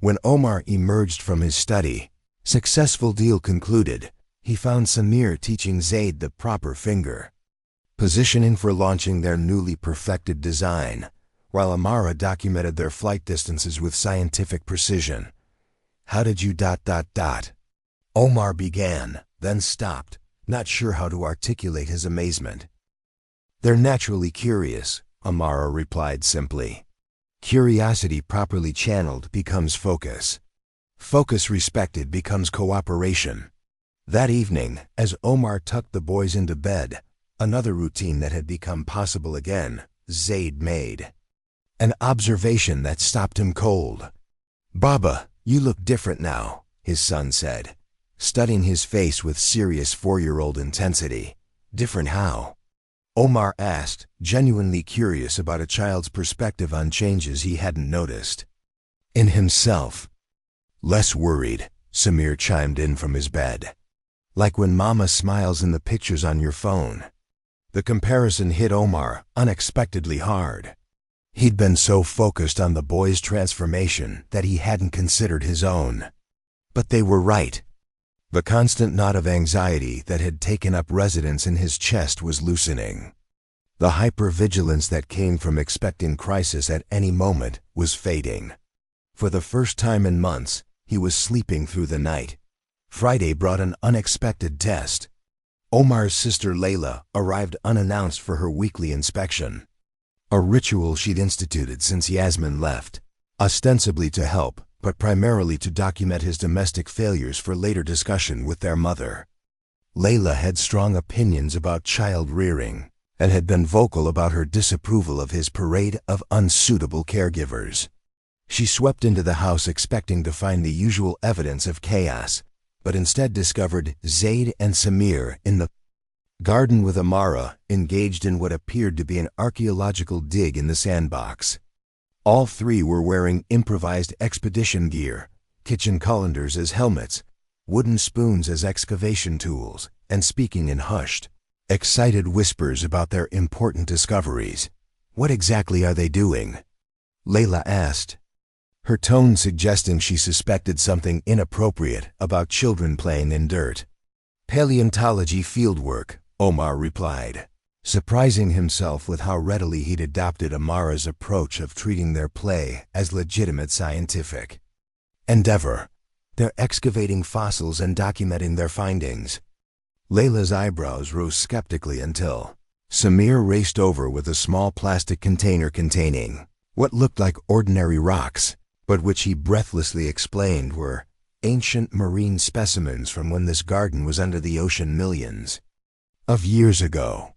When Omar emerged from his study, successful deal concluded, he found Samir teaching Zaid the proper finger positioning for launching their newly perfected design, while Amara documented their flight distances with scientific precision. "How did you ... Omar began, then stopped, not sure how to articulate his amazement. "They're naturally curious," Amara replied simply. "Curiosity properly channeled becomes focus. Focus respected becomes cooperation." That evening, as Omar tucked the boys into bed, another routine that had become possible again, Zaid made an observation that stopped him cold. "Baba, you look different now," his son said, studying his face with serious 4-year-old intensity. "Different how?" Omar asked, genuinely curious about a child's perspective on changes he hadn't noticed in himself. "Less worried," Samir chimed in from his bed. "Like when Mama smiles in the pictures on your phone." The comparison hit Omar unexpectedly hard. He'd been so focused on the boys' transformation that he hadn't considered his own. But they were right. The constant knot of anxiety that had taken up residence in his chest was loosening. The hypervigilance that came from expecting crisis at any moment was fading. For the first time in months, he was sleeping through the night. Friday brought an unexpected test. Omar's sister Layla arrived unannounced for her weekly inspection, a ritual she'd instituted since Yasmin left, ostensibly to help, but primarily to document his domestic failures for later discussion with their mother. Layla had strong opinions about child rearing and had been vocal about her disapproval of his parade of unsuitable caregivers. She swept into the house expecting to find the usual evidence of chaos, but instead discovered Zaid and Samir in the garden with Amara, engaged in what appeared to be an archaeological dig in the sandbox. All three were wearing improvised expedition gear, kitchen colanders as helmets, wooden spoons as excavation tools, and speaking in hushed, excited whispers about their important discoveries. "What exactly are they doing?" Layla asked, her tone suggesting she suspected something inappropriate about children playing in dirt. "Paleontology fieldwork," Omar replied, surprising himself with how readily he'd adopted Amara's approach of treating their play as legitimate scientific endeavor. "They're excavating fossils and documenting their findings." Layla's eyebrows rose skeptically until Samir raced over with a small plastic container containing what looked like ordinary rocks, but which he breathlessly explained were ancient marine specimens from when this garden was under the ocean millions of years ago.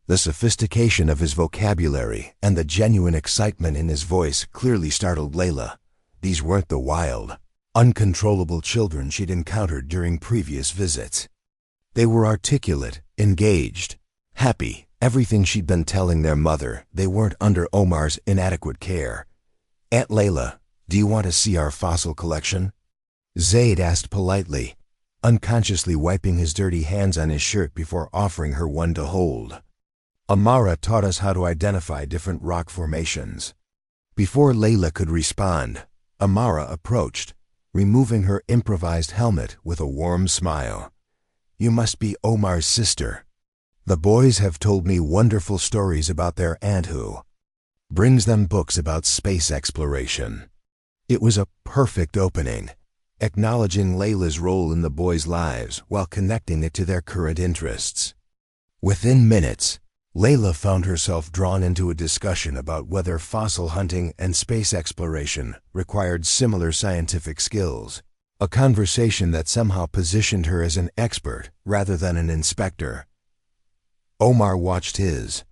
The sophistication of his vocabulary and the genuine excitement in his voice clearly startled Layla. These weren't the wild, uncontrollable children she'd encountered during previous visits. They were articulate, engaged, happy, everything she'd been telling their mother. They weren't under Omar's inadequate care. "Aunt Layla, do you want to see our fossil collection?" Zaid asked politely, unconsciously wiping his dirty hands on his shirt before offering her one to hold. "Amara taught us how to identify different rock formations." Before Layla could respond, Amara approached, removing her improvised helmet with a warm smile. "You must be Omar's sister. The boys have told me wonderful stories about their aunt who brings them books about space exploration." It was a perfect opening, acknowledging Layla's role in the boys' lives while connecting it to their current interests. Within minutes, Layla found herself drawn into a discussion about whether fossil hunting and space exploration required similar scientific skills, a conversation that somehow positioned her as an expert rather than an inspector. Omar watched his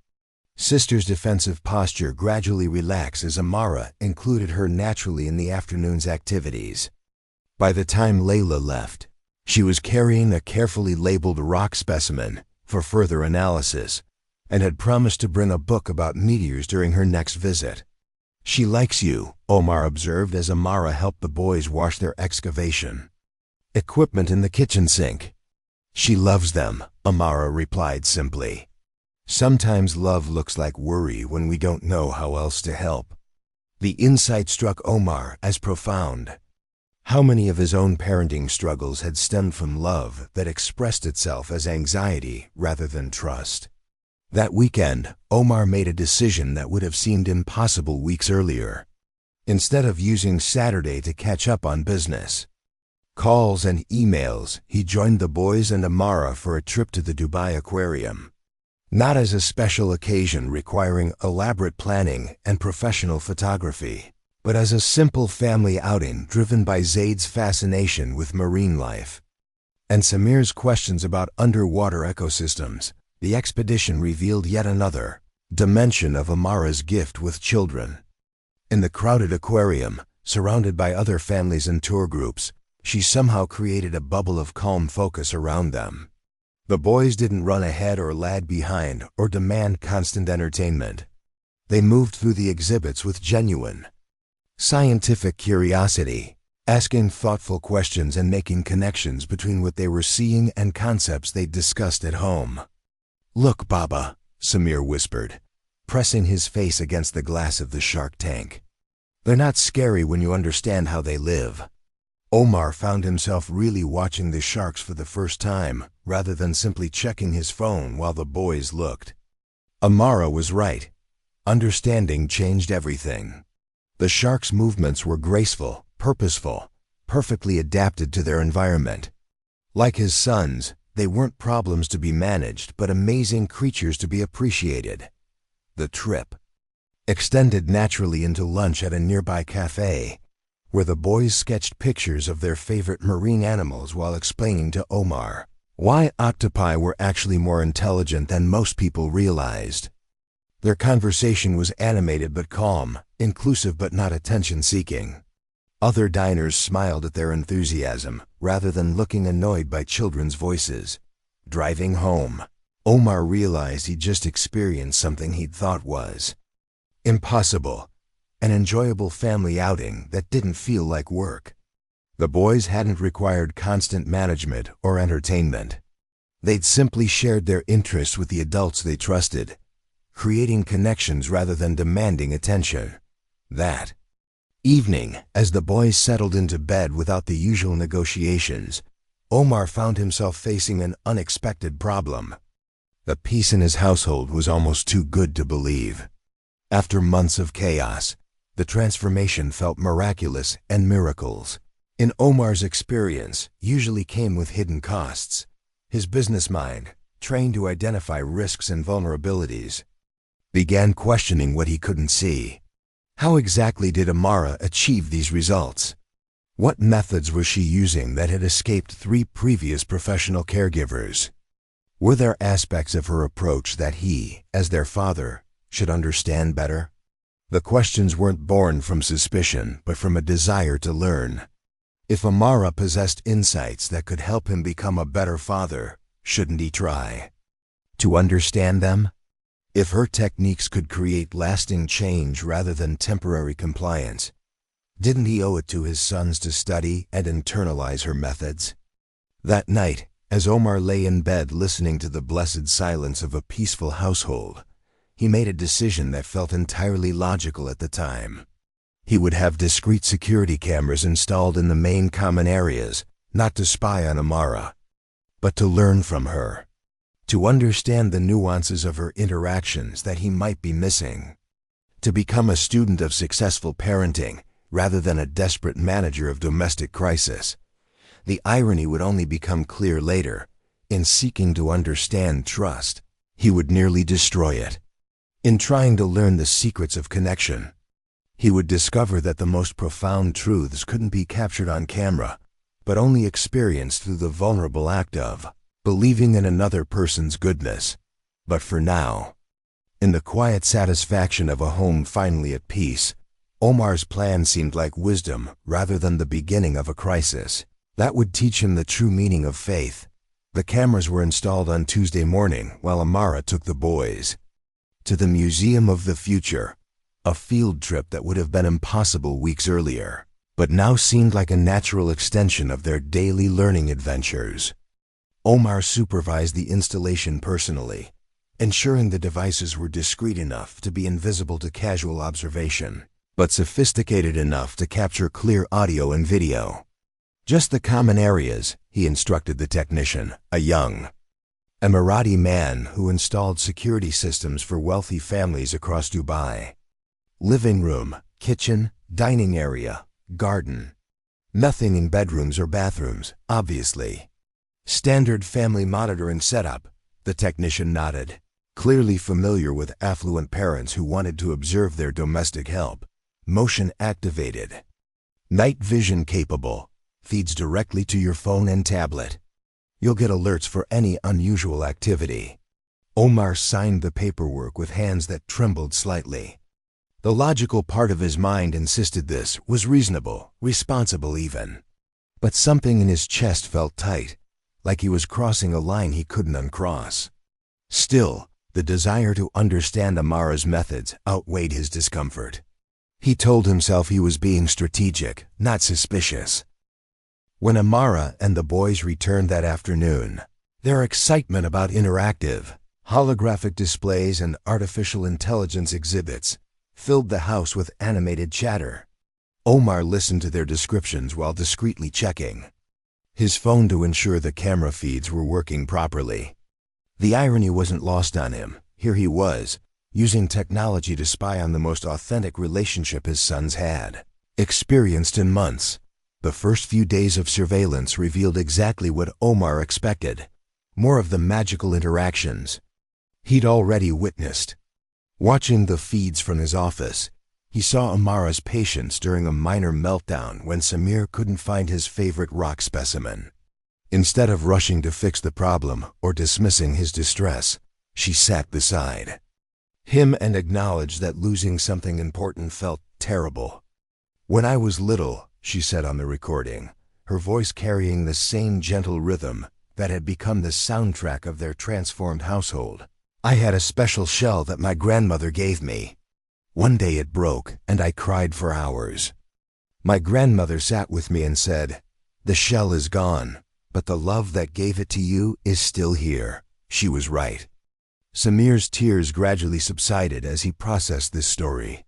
sister's defensive posture gradually relax as Amara included her naturally in the afternoon's activities. By the time Layla left, she was carrying a carefully labeled rock specimen for further analysis, and had promised to bring a book about meteors during her next visit. "She likes you," Omar observed as Amara helped the boys wash their excavation equipment in the kitchen sink. "She loves them," Amara replied simply. "Sometimes love looks like worry when we don't know how else to help." The insight struck Omar as profound. How many of his own parenting struggles had stemmed from love that expressed itself as anxiety rather than trust? That weekend, Omar made a decision that would have seemed impossible weeks earlier. Instead of using Saturday to catch up on business, calls and emails, he joined the boys and Amara for a trip to the Dubai Aquarium. Not as a special occasion requiring elaborate planning and professional photography, but as a simple family outing driven by Zaid's fascination with marine life and Samir's questions about underwater ecosystems. The expedition revealed yet another dimension of Amara's gift with children. In the crowded aquarium, surrounded by other families and tour groups, she somehow created a bubble of calm focus around them. The boys didn't run ahead or lag behind or demand constant entertainment. They moved through the exhibits with genuine scientific curiosity, asking thoughtful questions and making connections between what they were seeing and concepts they'd discussed at home. "Look, Baba," Samir whispered, pressing his face against the glass of the shark tank. "They're not scary when you understand how they live." Omar found himself really watching the sharks for the first time, rather than simply checking his phone while the boys looked. Amara was right. Understanding changed everything. The sharks' movements were graceful, purposeful, perfectly adapted to their environment. Like his sons, they weren't problems to be managed, but amazing creatures to be appreciated. The trip extended naturally into lunch at a nearby cafe, where the boys sketched pictures of their favorite marine animals while explaining to Omar why octopi were actually more intelligent than most people realized. Their conversation was animated but calm, inclusive but not attention-seeking. Other diners smiled at their enthusiasm, rather than looking annoyed by children's voices. Driving home, Omar realized he'd just experienced something he'd thought was impossible, an enjoyable family outing that didn't feel like work. The boys hadn't required constant management or entertainment. They'd simply shared their interests with the adults they trusted, creating connections rather than demanding attention. That evening, as the boys settled into bed without the usual negotiations, Omar found himself facing an unexpected problem. The peace in his household was almost too good to believe. After months of chaos, the transformation felt miraculous, and miracles, in Omar's experience, usually came with hidden costs. His business mind, trained to identify risks and vulnerabilities, began questioning what he couldn't see. How exactly did Amara achieve these results? What methods was she using that had escaped 3 previous professional caregivers? Were there aspects of her approach that he, as their father, should understand better? The questions weren't born from suspicion, but from a desire to learn. If Amara possessed insights that could help him become a better father, shouldn't he try to understand them? If her techniques could create lasting change rather than temporary compliance, didn't he owe it to his sons to study and internalize her methods? That night, as Omar lay in bed listening to the blessed silence of a peaceful household, he made a decision that felt entirely logical at the time. He would have discreet security cameras installed in the main common areas, not to spy on Amara, but to learn from her, to understand the nuances of her interactions that he might be missing, to become a student of successful parenting rather than a desperate manager of domestic crisis. The irony would only become clear later. In seeking to understand trust, he would nearly destroy it. In trying to learn the secrets of connection, he would discover that the most profound truths couldn't be captured on camera, but only experienced through the vulnerable act of believing in another person's goodness. But for now, in the quiet satisfaction of a home finally at peace, Omar's plan seemed like wisdom rather than the beginning of a crisis. That would teach him the true meaning of faith. The cameras were installed on Tuesday morning while Amara took the boys to the Museum of the Future, a field trip that would have been impossible weeks earlier, but now seemed like a natural extension of their daily learning adventures. Omar supervised the installation personally, ensuring the devices were discreet enough to be invisible to casual observation, but sophisticated enough to capture clear audio and video. Just the common areas, he instructed the technician, a young Emirati man who installed security systems for wealthy families across Dubai. Living room, kitchen, dining area, garden. Nothing in bedrooms or bathrooms, obviously. Standard family monitoring setup, the technician nodded, clearly familiar with affluent parents who wanted to observe their domestic help. Motion activated. Night vision capable. Feeds directly to your phone and tablet. You'll get alerts for any unusual activity. Omar signed the paperwork with hands that trembled slightly. The logical part of his mind insisted this was reasonable, responsible even. But something in his chest felt tight, like he was crossing a line he couldn't uncross. Still, the desire to understand Amara's methods outweighed his discomfort. He told himself he was being strategic, not suspicious. When Amara and the boys returned that afternoon, their excitement about interactive, holographic displays and artificial intelligence exhibits filled the house with animated chatter. Omar listened to their descriptions while discreetly checking his phone to ensure the camera feeds were working properly. The irony wasn't lost on him. Here he was, using technology to spy on the most authentic relationship his sons had experienced in months. The first few days of surveillance revealed exactly what Omar expected, more of the magical interactions he'd already witnessed. Watching the feeds from his office, he saw Amara's patience during a minor meltdown when Samir couldn't find his favorite rock specimen. Instead of rushing to fix the problem or dismissing his distress, she sat beside him and acknowledged that losing something important felt terrible. "When I was little," she said on the recording, her voice carrying the same gentle rhythm that had become the soundtrack of their transformed household, "I had a special shell that my grandmother gave me. One day it broke, and I cried for hours. My grandmother sat with me and said, 'The shell is gone, but the love that gave it to you is still here.' She was right." Samir's tears gradually subsided as he processed this story.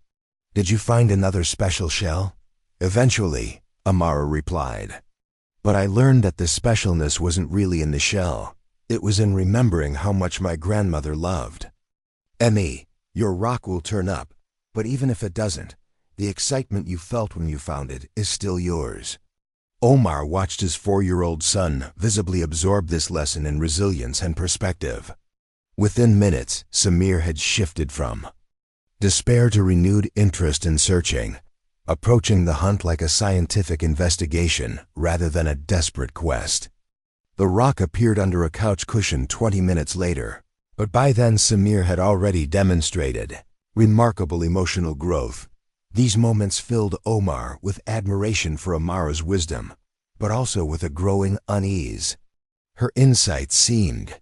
"Did you find another special shell?" "Eventually," Amara replied. "But I learned that the specialness wasn't really in the shell. It was in remembering how much my grandmother loved. Emmy, your rock will turn up, but even if it doesn't, the excitement you felt when you found it is still yours." Omar watched his 4-year-old son visibly absorb this lesson in resilience and perspective. Within minutes, Samir had shifted from despair to renewed interest in searching, approaching the hunt like a scientific investigation rather than a desperate quest. The rock appeared under a couch cushion 20 minutes later. But by then Samir had already demonstrated remarkable emotional growth. These moments filled Omar with admiration for Amara's wisdom, but also with a growing unease. Her insights seemed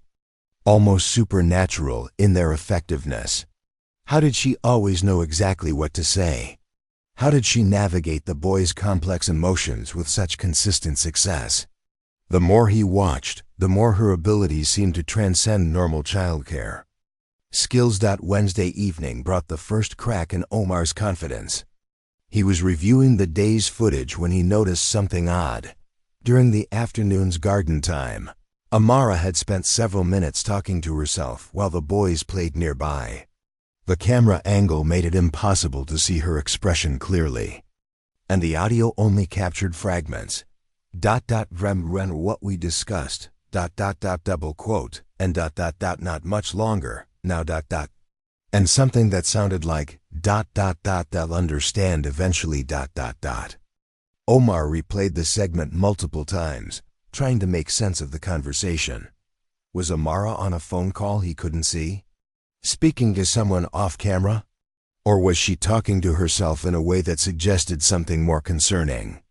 almost supernatural in their effectiveness. How did she always know exactly what to say? How did she navigate the boy's complex emotions with such consistent success? The more he watched, the more her abilities seemed to transcend normal childcare. Skills. Wednesday evening brought the first crack in Omar's confidence. He was reviewing the day's footage when he noticed something odd. During the afternoon's garden time, Amara had spent several minutes talking to herself while the boys played nearby. The camera angle made it impossible to see her expression clearly, and the audio only captured fragments. Rem what we discussed, double quote, and not much longer, now and something that sounded like they'll understand eventually. Omar replayed the segment multiple times, trying to make sense of the conversation. Was Amara on a phone call he couldn't see? Speaking to someone off camera? Or was she talking to herself in a way that suggested something more concerning?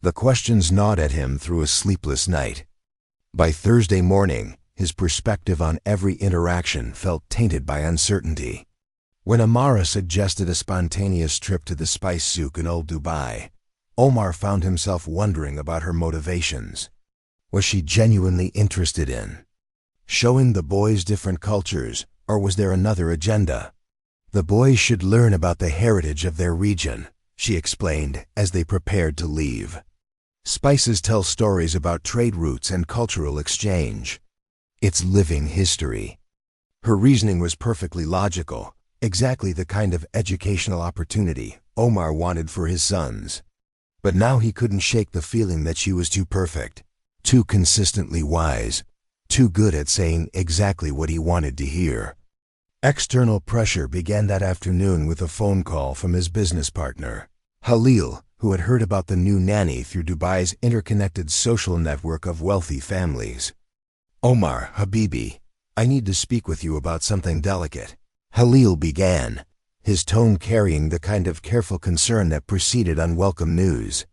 The questions gnawed at him through a sleepless night. By Thursday morning, his perspective on every interaction felt tainted by uncertainty. When Amara suggested a spontaneous trip to the spice souk in Old Dubai, Omar found himself wondering about her motivations. Was she genuinely interested in showing the boys different cultures, or was there another agenda? The boys should learn about the heritage of their region, she explained as they prepared to leave. Spices tell stories about trade routes and cultural exchange. It's living history. Her reasoning was perfectly logical, exactly the kind of educational opportunity Omar wanted for his sons. But now he couldn't shake the feeling that she was too perfect, too consistently wise, too good at saying exactly what he wanted to hear. External pressure began that afternoon with a phone call from his business partner, Halil, who had heard about the new nanny through Dubai's interconnected social network of wealthy families. Omar, Habibi, I need to speak with you about something delicate, Halil began, his tone carrying the kind of careful concern that preceded unwelcome news.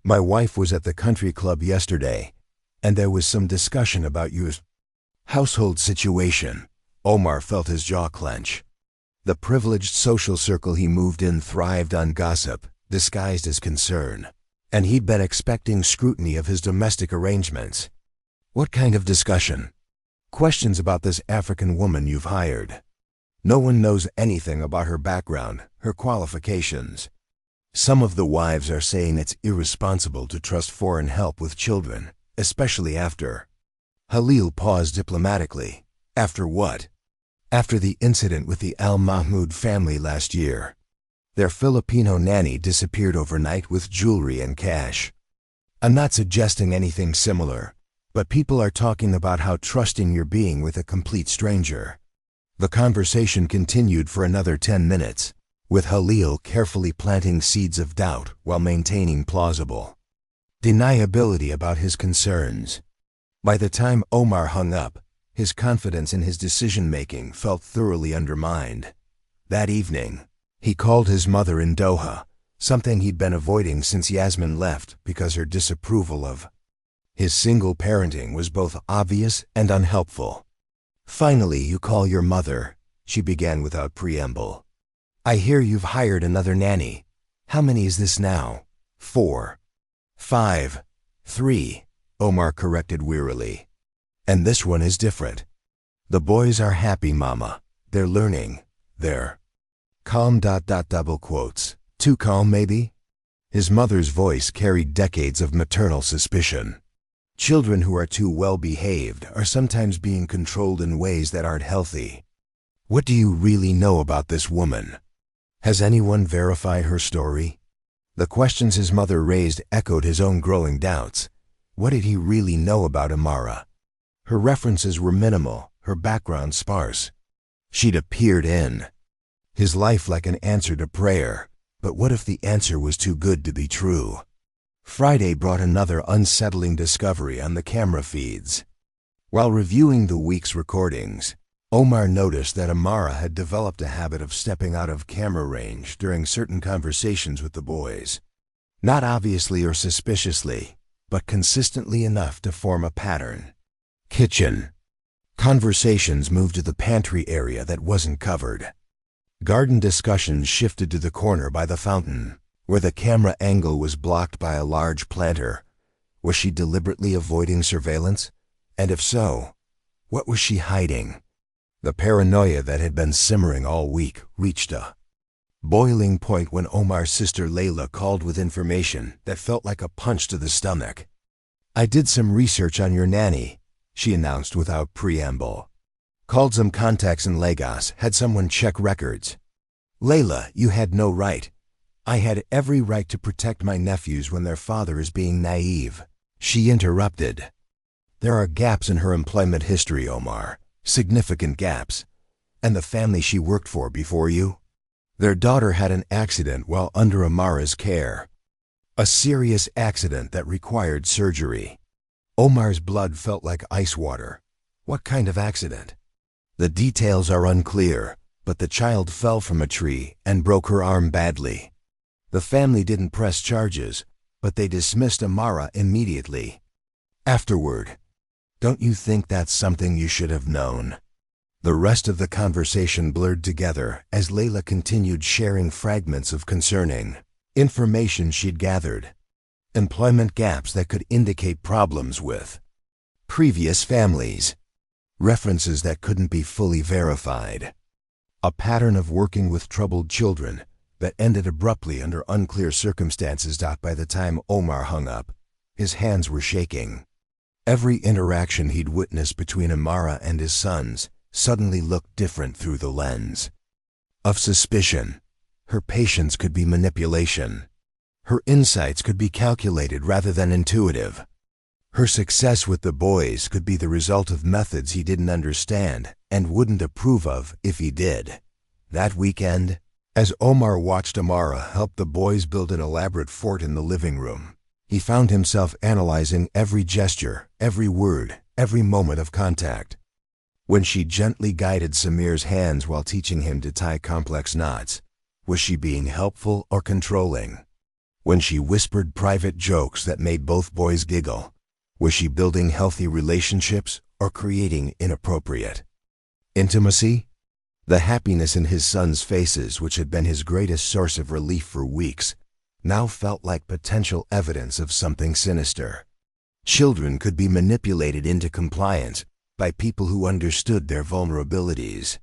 My wife was at the country club yesterday, and there was some discussion about your household situation. Omar felt his jaw clench. The privileged social circle he moved in thrived on gossip, disguised as concern, and he'd been expecting scrutiny of his domestic arrangements. What kind of discussion? Questions about this African woman you've hired. No one knows anything about her background, her qualifications. Some of the wives are saying it's irresponsible to trust foreign help with children, especially after. Halil paused diplomatically. After what? After the incident with the Al Mahmoud family last year. Their Filipino nanny disappeared overnight with jewelry and cash. I'm not suggesting anything similar, but people are talking about how trusting you're being with a complete stranger. The conversation continued for another 10 minutes, with Halil carefully planting seeds of doubt while maintaining plausible deniability about his concerns. By the time Omar hung up, his confidence in his decision-making felt thoroughly undermined. That evening, he called his mother in Doha, something he'd been avoiding since Yasmin left because her disapproval of his single parenting was both obvious and unhelpful. Finally, you call your mother, she began without preamble. I hear you've hired another nanny. How many is this now? 4. 5. 3, Omar corrected wearily. And this one is different. The boys are happy, Mama. They're learning. They're calm. Double quotes. Too calm, maybe? His mother's voice carried decades of maternal suspicion. Children who are too well-behaved are sometimes being controlled in ways that aren't healthy. What do you really know about this woman? Has anyone verified her story? The questions his mother raised echoed his own growing doubts. What did he really know about Amara? Her references were minimal, her background sparse. She'd appeared in his life like an answer to prayer, but what if the answer was too good to be true? Friday brought another unsettling discovery on the camera feeds. While reviewing the week's recordings, Omar noticed that Amara had developed a habit of stepping out of camera range during certain conversations with the boys. Not obviously or suspiciously, but consistently enough to form a pattern. Kitchen. Conversations moved to the pantry area that wasn't covered. Garden discussions shifted to the corner by the fountain, where the camera angle was blocked by a large planter. Was she deliberately avoiding surveillance? And if so, what was she hiding? The paranoia that had been simmering all week reached a boiling point when Omar's sister Layla called with information that felt like a punch to the stomach. "I did some research on your nanny," she announced without preamble. "Called some contacts in Lagos, had someone check records." "Layla, you had no right. I had every right to protect my nephews when their father is being naive," she interrupted. "There are gaps in her employment history, Omar. Significant gaps. And the family she worked for before you? Their daughter had an accident while under Amara's care. A serious accident that required surgery." Omar's blood felt like ice water. What kind of accident? "The details are unclear, but the child fell from a tree and broke her arm badly. The family didn't press charges, but they dismissed Amara immediately. Afterward. Don't you think that's something you should have known?" The rest of the conversation blurred together as Layla continued sharing fragments of concerning information she'd gathered. Employment gaps that could indicate problems with previous families. References that couldn't be fully verified. A pattern of working with troubled children that ended abruptly under unclear circumstances. By the time Omar hung up, his hands were shaking. Every interaction he'd witnessed between Amara and his sons suddenly looked different through the lens of suspicion. Her patience could be manipulation. Her insights could be calculated rather than intuitive. Her success with the boys could be the result of methods he didn't understand and wouldn't approve of if he did. That weekend, as Omar watched Amara help the boys build an elaborate fort in the living room, he found himself analyzing every gesture, every word, every moment of contact. When she gently guided Samir's hands while teaching him to tie complex knots, was she being helpful or controlling? When she whispered private jokes that made both boys giggle, was she building healthy relationships or creating inappropriate intimacy? The happiness in his sons' faces, which had been his greatest source of relief for weeks, now felt like potential evidence of something sinister. Children could be manipulated into compliance by people who understood their vulnerabilities.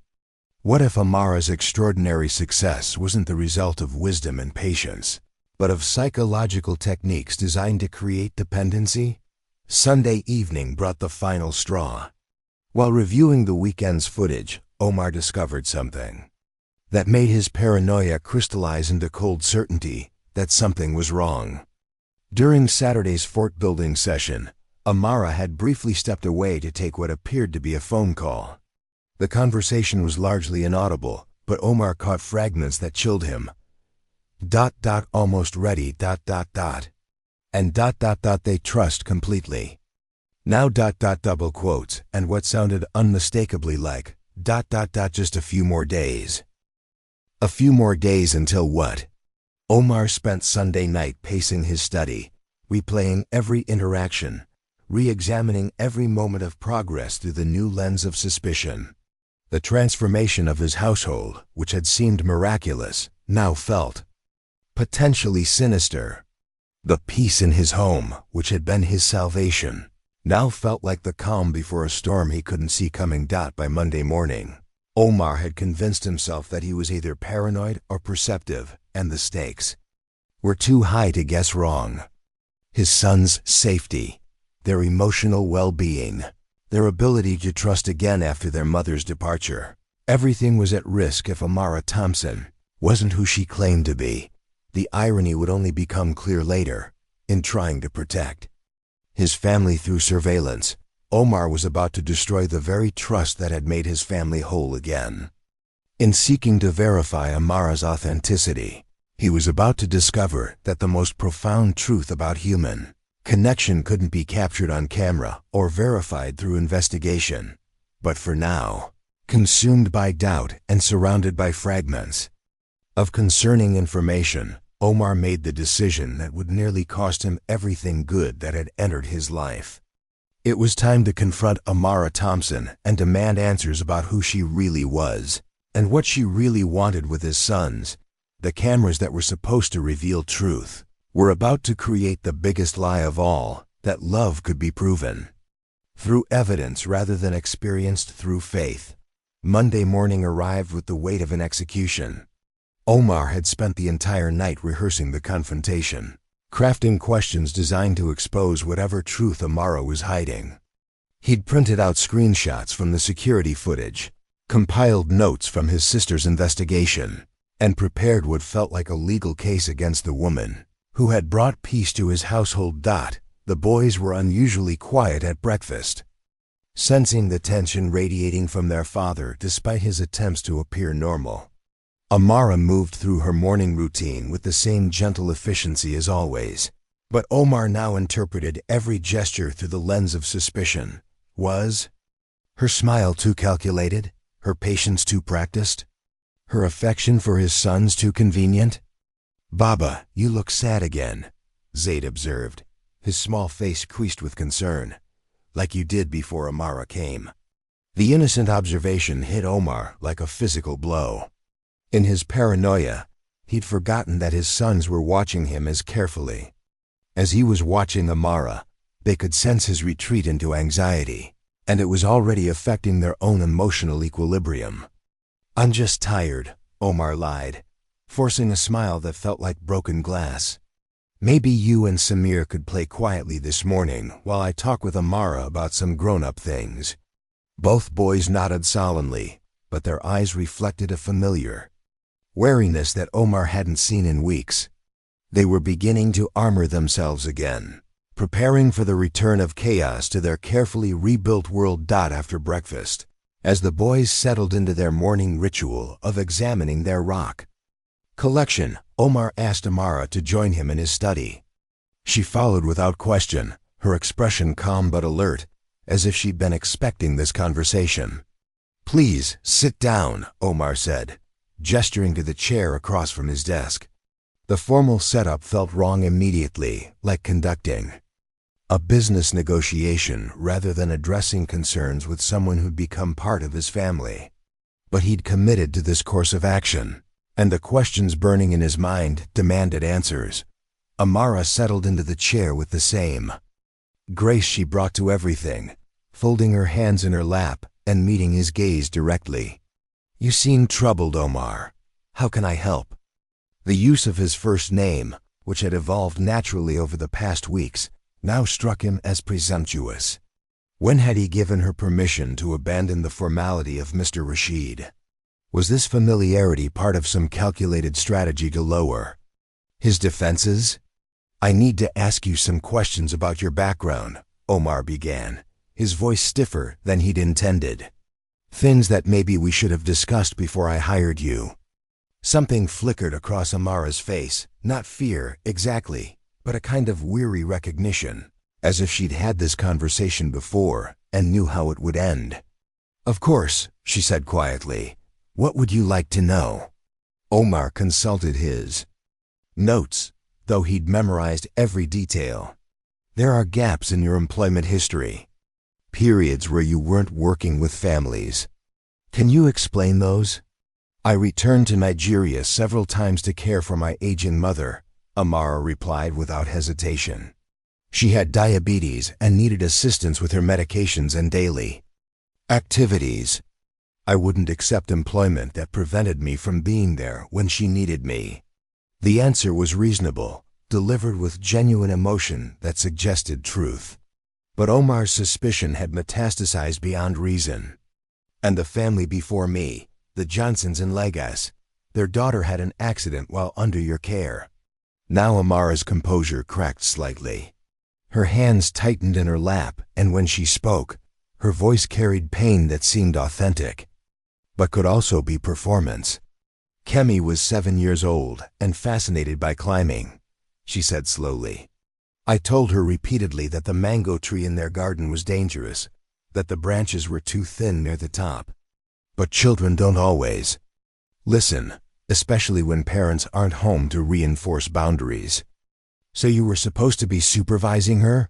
What if Amara's extraordinary success wasn't the result of wisdom and patience, but of psychological techniques designed to create dependency? Sunday evening brought the final straw. While reviewing the weekend's footage, Omar discovered something that made his paranoia crystallize into cold certainty that something was wrong. During Saturday's fort-building session, Amara had briefly stepped away to take what appeared to be a phone call. The conversation was largely inaudible, but Omar caught fragments that chilled him. Almost ready, and they trust completely. Now double quotes, and what sounded unmistakably like just a few more days. A few more days until what? Omar spent Sunday night pacing his study, replaying every interaction, re-examining every moment of progress through the new lens of suspicion. The transformation of his household, which had seemed miraculous, now felt potentially sinister. The peace in his home, which had been his salvation, now felt like the calm before a storm he couldn't see coming. By Monday morning, Omar had convinced himself that he was either paranoid or perceptive, and the stakes were too high to guess wrong. His sons' safety, their emotional well-being, their ability to trust again after their mother's departure. Everything was at risk if Amara Thompson wasn't who she claimed to be. The irony would only become clear later, in trying to protect his family through surveillance. Omar was about to destroy the very trust that had made his family whole again. In seeking to verify Amara's authenticity, He was about to discover that the most profound truth about human connection couldn't be captured on camera or verified through investigation. But for now, consumed by doubt and surrounded by fragments of concerning information, Omar made the decision that would nearly cost him everything good that had entered his life. It was time to confront Amara Thompson and demand answers about who she really was and what she really wanted with his sons. The cameras that were supposed to reveal truth were about to create the biggest lie of all, that love could be proven through evidence rather than experienced through faith. Monday morning arrived with the weight of an execution. Omar had spent the entire night rehearsing the confrontation, crafting questions designed to expose whatever truth Amara was hiding. He'd printed out screenshots from the security footage, compiled notes from his sister's investigation, and prepared what felt like a legal case against the woman who had brought peace to his household. The boys were unusually quiet at breakfast, sensing the tension radiating from their father despite his attempts to appear normal. Amara moved through her morning routine with the same gentle efficiency as always, but Omar now interpreted every gesture through the lens of suspicion. Was her smile too calculated? Her patience too practiced? Her affection for his sons too convenient? "Baba, you look sad again," Zaid observed, his small face creased with concern. "Like you did before Amara came." The innocent observation hit Omar like a physical blow. In his paranoia, he'd forgotten that his sons were watching him as carefully as he was watching Amara. They could sense his retreat into anxiety, and it was already affecting their own emotional equilibrium. "I'm just tired," Omar lied, forcing a smile that felt like broken glass. "Maybe you and Samir could play quietly this morning while I talk with Amara about some grown-up things." Both boys nodded solemnly, but their eyes reflected a familiar wariness that Omar hadn't seen in weeks. They were beginning to armor themselves again, preparing for the return of chaos to their carefully rebuilt world. After breakfast, as the boys settled into their morning ritual of examining their rock collection, Omar asked Amara to join him in his study. She followed without question, her expression calm but alert, as if she'd been expecting this conversation. "Please, sit down," Omar said, gesturing to the chair across from his desk. The formal setup felt wrong immediately, like conducting a business negotiation rather than addressing concerns with someone who'd become part of his family. But he'd committed to this course of action, and the questions burning in his mind demanded answers. Amara settled into the chair with the same grace she brought to everything, folding her hands in her lap and meeting his gaze directly. "You seem troubled, Omar. How can I help?" The use of his first name, which had evolved naturally over the past weeks, now struck him as presumptuous. When had he given her permission to abandon the formality of Mr. Rashid? Was this familiarity part of some calculated strategy to lower his defenses? "I need to ask you some questions about your background," Omar began, his voice stiffer than he'd intended. "Things that maybe we should have discussed before I hired you." Something flickered across Amara's face, not fear, exactly, but a kind of weary recognition, as if she'd had this conversation before and knew how it would end. "Of course," she said quietly. "What would you like to know?" Omar consulted his notes, though he'd memorized every detail. "There are gaps in your employment history. Periods where you weren't working with families. Can you explain those?" "I returned to Nigeria several times to care for my aging mother," Amara replied without hesitation. "She had diabetes and needed assistance with her medications and daily activities. I wouldn't accept employment that prevented me from being there when she needed me." The answer was reasonable, delivered with genuine emotion that suggested truth. But Omar's suspicion had metastasized beyond reason. "And the family before me, the Johnsons in Lagos, their daughter had an accident while under your care." Now Amara's composure cracked slightly. Her hands tightened in her lap, and when she spoke, her voice carried pain that seemed authentic, but could also be performance. Kemi was 7 years old and fascinated by climbing, she said slowly. I told her repeatedly that the mango tree in their garden was dangerous, that the branches were too thin near the top. But children don't always listen, especially when parents aren't home to reinforce boundaries. So you were supposed to be supervising her?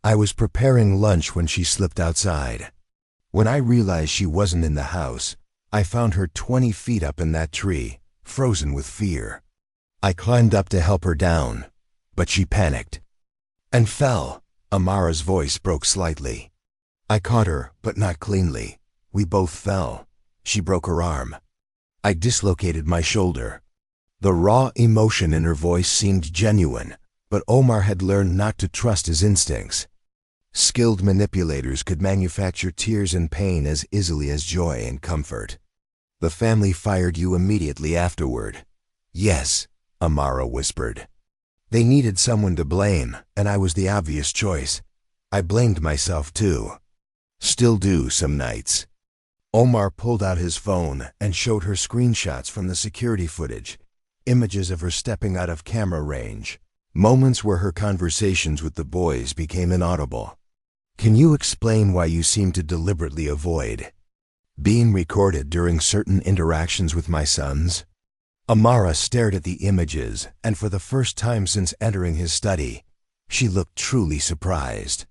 I was preparing lunch when she slipped outside. When I realized she wasn't in the house, I found her 20 feet up in that tree, frozen with fear. I climbed up to help her down, but she panicked and fell. Amara's voice broke slightly. I caught her, but not cleanly. We both fell. She broke her arm. I dislocated my shoulder. The raw emotion in her voice seemed genuine, but Omar had learned not to trust his instincts. Skilled manipulators could manufacture tears and pain as easily as joy and comfort. The family fired you immediately afterward. Yes, Amara whispered. They needed someone to blame, and I was the obvious choice. I blamed myself too. Still do some nights. Omar pulled out his phone and showed her screenshots from the security footage, images of her stepping out of camera range, moments where her conversations with the boys became inaudible. Can you explain why you seem to deliberately avoid being recorded during certain interactions with my sons? Amara stared at the images, and for the first time since entering his study, she looked truly surprised.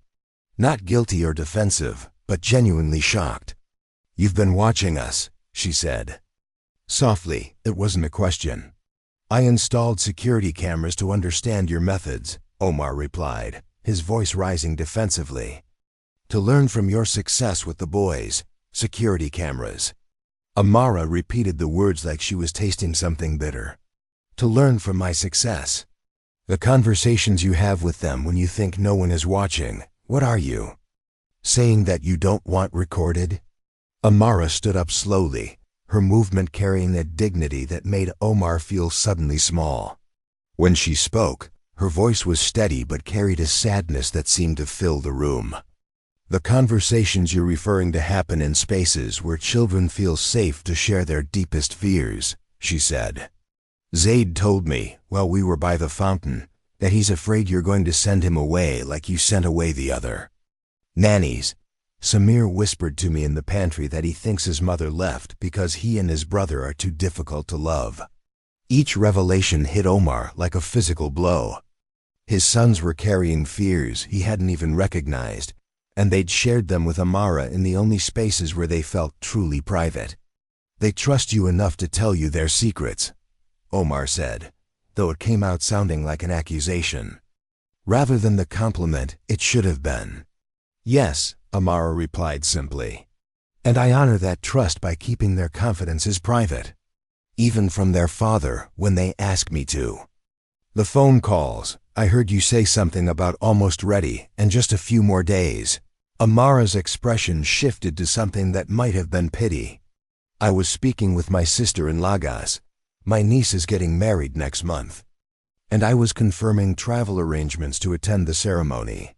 Not guilty or defensive, but genuinely shocked. You've been watching us, she said. Softly, it wasn't a question. I installed security cameras to understand your methods, Omar replied, his voice rising defensively. To learn from your success with the boys, security cameras. Amara repeated the words like she was tasting something bitter. To learn from my success. The conversations you have with them when you think no one is watching, what are you? Saying that you don't want recorded? Amara stood up slowly, her movement carrying a dignity that made Omar feel suddenly small. When she spoke, her voice was steady but carried a sadness that seemed to fill the room. The conversations you're referring to happen in spaces where children feel safe to share their deepest fears, she said. Zaid told me, while we were by the fountain, that he's afraid you're going to send him away like you sent away the other nannies. Samir whispered to me in the pantry that he thinks his mother left because he and his brother are too difficult to love. Each revelation hit Omar like a physical blow. His sons were carrying fears he hadn't even recognized, and they'd shared them with Amara in the only spaces where they felt truly private. They trust you enough to tell you their secrets, Omar said, though it came out sounding like an accusation. Rather than the compliment it should have been. Yes, Amara replied simply. And I honor that trust by keeping their confidences private. Even from their father when they ask me to. The phone calls, I heard you say something about almost ready and just a few more days. Amara's expression shifted to something that might have been pity. I was speaking with my sister in Lagos. My niece is getting married next month. And I was confirming travel arrangements to attend the ceremony.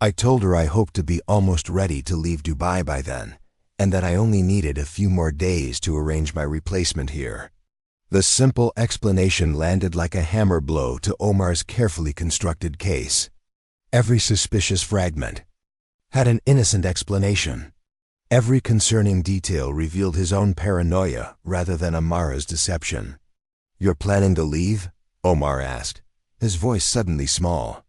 I told her I hoped to be almost ready to leave Dubai by then, and that I only needed a few more days to arrange my replacement here. The simple explanation landed like a hammer blow to Omar's carefully constructed case. Every suspicious fragment had an innocent explanation. Every concerning detail revealed his own paranoia rather than Amara's deception. You're planning to leave? Omar asked, his voice suddenly small.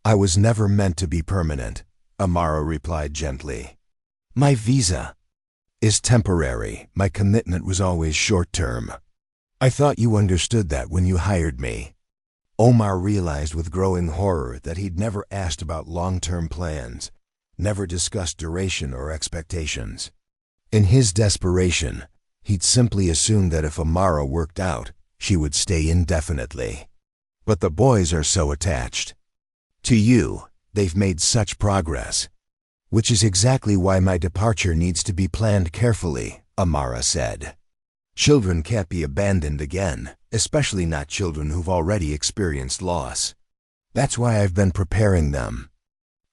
I was never meant to be permanent, Amara replied gently. My visa is temporary. My commitment was always short-term. I thought you understood that when you hired me. Omar realized with growing horror that he'd never asked about long-term plans, never discussed duration or expectations. In his desperation, he'd simply assumed that if Amara worked out, she would stay indefinitely. But the boys are so attached to you, they've made such progress. Which is exactly why my departure needs to be planned carefully, Amara said. Children can't be abandoned again, especially not children who've already experienced loss. That's why I've been preparing them.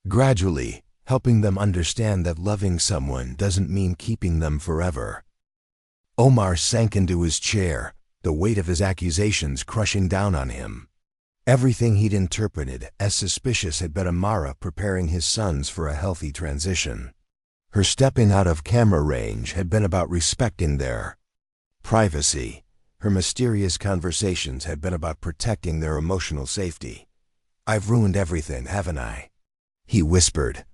Gradually, helping them understand that loving someone doesn't mean keeping them forever. Omar sank into his chair, the weight of his accusations crushing down on him. Everything he'd interpreted as suspicious had been Amara preparing his sons for a healthy transition. Her stepping out of camera range had been about respecting their privacy. Her mysterious conversations had been about protecting their emotional safety. "I've ruined everything, haven't I?" he whispered.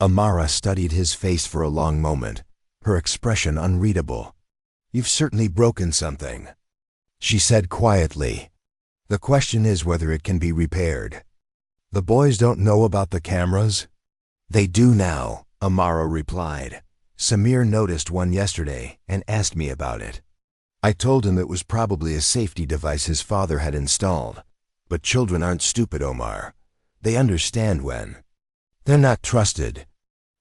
Amara studied his face for a long moment, her expression unreadable. "You've certainly broken something," she said quietly. "The question is whether it can be repaired." "The boys don't know about the cameras?" "They do now," Amara replied. "Samir noticed one yesterday and asked me about it. I told him it was probably a safety device his father had installed. But children aren't stupid, Omar. They understand when they're not trusted."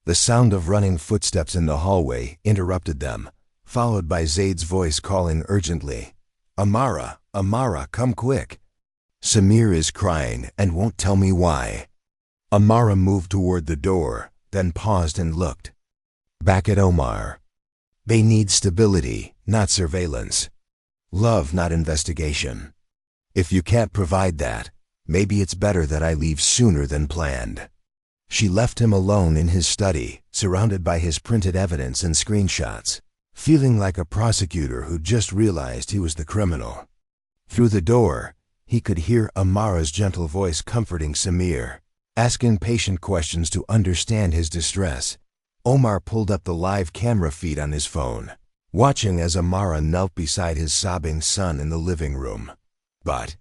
The sound of running footsteps in the hallway interrupted them, followed by Zaid's voice calling urgently, "Amara, Amara, come quick. Samir is crying and won't tell me why." Amara moved toward the door, then paused and looked back at Omar. "They need stability, not surveillance. Love, not investigation. If you can't provide that, maybe it's better that I leave sooner than planned." She left him alone in his study, surrounded by his printed evidence and screenshots, feeling like a prosecutor who just realized he was the criminal. Through the door, he could hear Amara's gentle voice comforting Samir, asking patient questions to understand his distress. Omar pulled up the live camera feed on his phone, watching as Amara knelt beside his sobbing son in the living room. But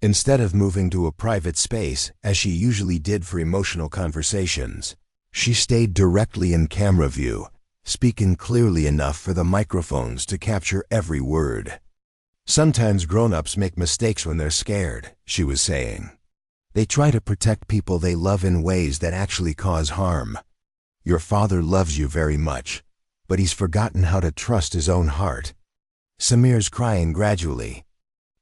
instead of moving to a private space, as she usually did for emotional conversations, she stayed directly in camera view, speaking clearly enough for the microphones to capture every word. "Sometimes grown-ups make mistakes when they're scared," she was saying. "They try to protect people they love in ways that actually cause harm. Your father loves you very much, but he's forgotten how to trust his own heart." Samir's crying gradually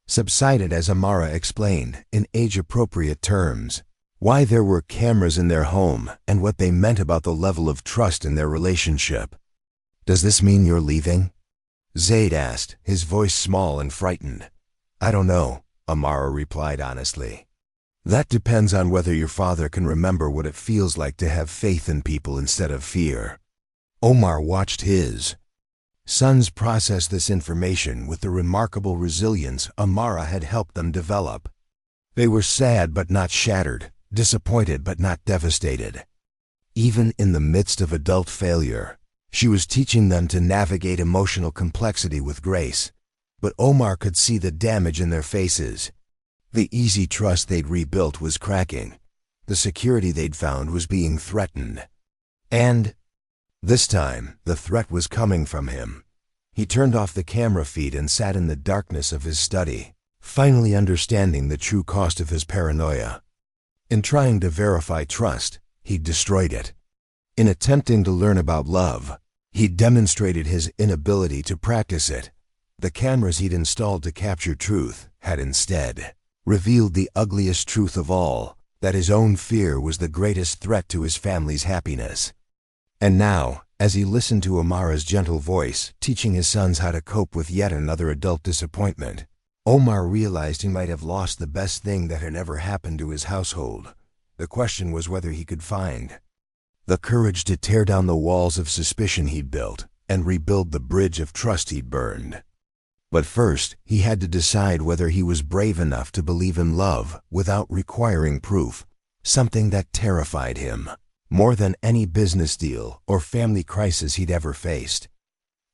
subsided as Amara explained, in age-appropriate terms, why there were cameras in their home and what they meant about the level of trust in their relationship. "Does this mean you're leaving?" Zaid asked, his voice small and frightened. "I don't know," Amara replied honestly. "That depends on whether your father can remember what it feels like to have faith in people instead of fear." Omar watched his sons process this information with the remarkable resilience Amara had helped them develop. They were sad but not shattered, disappointed but not devastated. Even in the midst of adult failure, she was teaching them to navigate emotional complexity with grace. But Omar could see the damage in their faces. The easy trust they'd rebuilt was cracking. The security they'd found was being threatened. And this time, the threat was coming from him. He turned off the camera feed and sat in the darkness of his study, finally understanding the true cost of his paranoia. In trying to verify trust, he'd destroyed it. In attempting to learn about love, he'd demonstrated his inability to practice it. The cameras he'd installed to capture truth had instead revealed the ugliest truth of all, that his own fear was the greatest threat to his family's happiness. And now, as he listened to Amara's gentle voice, teaching his sons how to cope with yet another adult disappointment, Omar realized he might have lost the best thing that had ever happened to his household. The question was whether he could find the courage to tear down the walls of suspicion he'd built and rebuild the bridge of trust he'd burned. But first, he had to decide whether he was brave enough to believe in love without requiring proof, something that terrified him more than any business deal or family crisis he'd ever faced.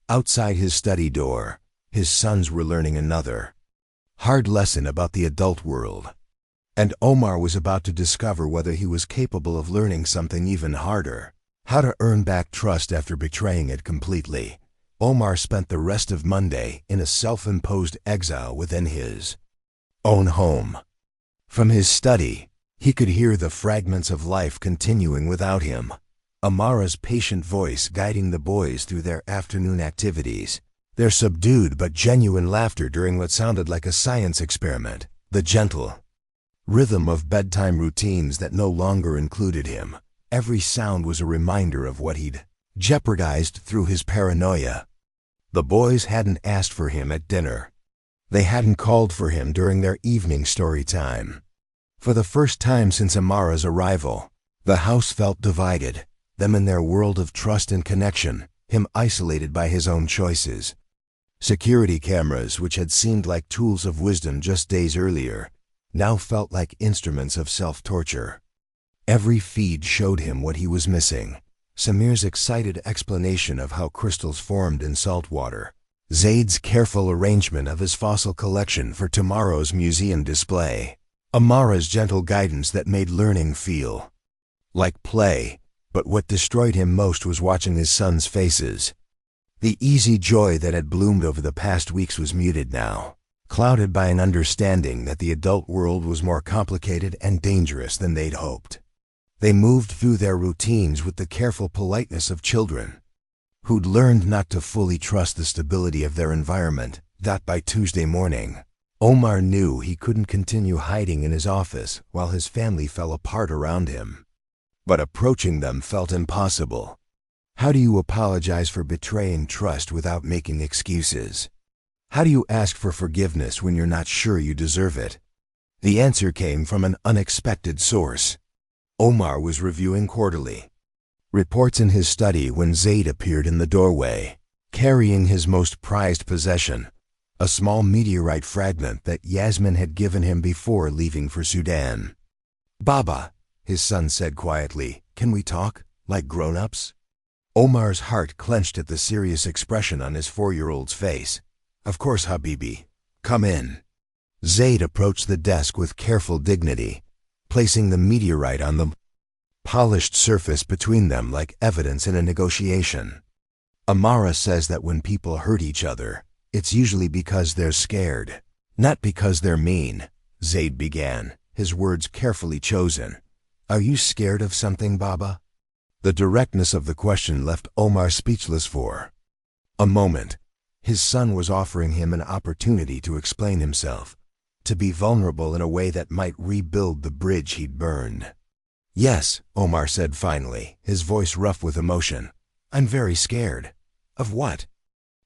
Outside his study door, his sons were learning another hard lesson about the adult world. And Omar was about to discover whether he was capable of learning something even harder: how to earn back trust after betraying it completely. Omar spent the rest of Monday in a self-imposed exile within his own home. From his study, he could hear the fragments of life continuing without him. Amara's patient voice guiding the boys through their afternoon activities, their subdued but genuine laughter during what sounded like a science experiment, the gentle rhythm of bedtime routines that no longer included him. Every sound was a reminder of what he'd jeopardized through his paranoia. The boys hadn't asked for him at dinner. They hadn't called for him during their evening story time. For the first time since Amara's arrival, the house felt divided, them in their world of trust and connection, him isolated by his own choices. Security cameras, which had seemed like tools of wisdom just days earlier, now felt like instruments of self-torture. Every feed showed him what he was missing. Samir's excited explanation of how crystals formed in salt water. Zaid's careful arrangement of his fossil collection for tomorrow's museum display. Amara's gentle guidance that made learning feel like play, but what destroyed him most was watching his sons' faces. The easy joy that had bloomed over the past weeks was muted now, clouded by an understanding that the adult world was more complicated and dangerous than they'd hoped. They moved through their routines with the careful politeness of children, who'd learned not to fully trust the stability of their environment. That by Tuesday morning, Omar knew he couldn't continue hiding in his office while his family fell apart around him. But approaching them felt impossible. How do you apologize for betraying trust without making excuses? How do you ask for forgiveness when you're not sure you deserve it? The answer came from an unexpected source. Omar was reviewing quarterly reports in his study when Zaid appeared in the doorway, carrying his most prized possession, a small meteorite fragment that Yasmin had given him before leaving for Sudan. "Baba," his son said quietly, "can we talk, like grown-ups?" Omar's heart clenched at the serious expression on his 4-year-old's face. "Of course, Habibi. Come in." Zaid approached the desk with careful dignity, placing the meteorite on the polished surface between them like evidence in a negotiation. "Amara says that when people hurt each other, it's usually because they're scared, not because they're mean," Zaid began, his words carefully chosen. "Are you scared of something, Baba?" The directness of the question left Omar speechless for a moment. His son was offering him an opportunity to explain himself, to be vulnerable in a way that might rebuild the bridge he'd burned. "Yes," Omar said finally, his voice rough with emotion. "I'm very scared." Of what?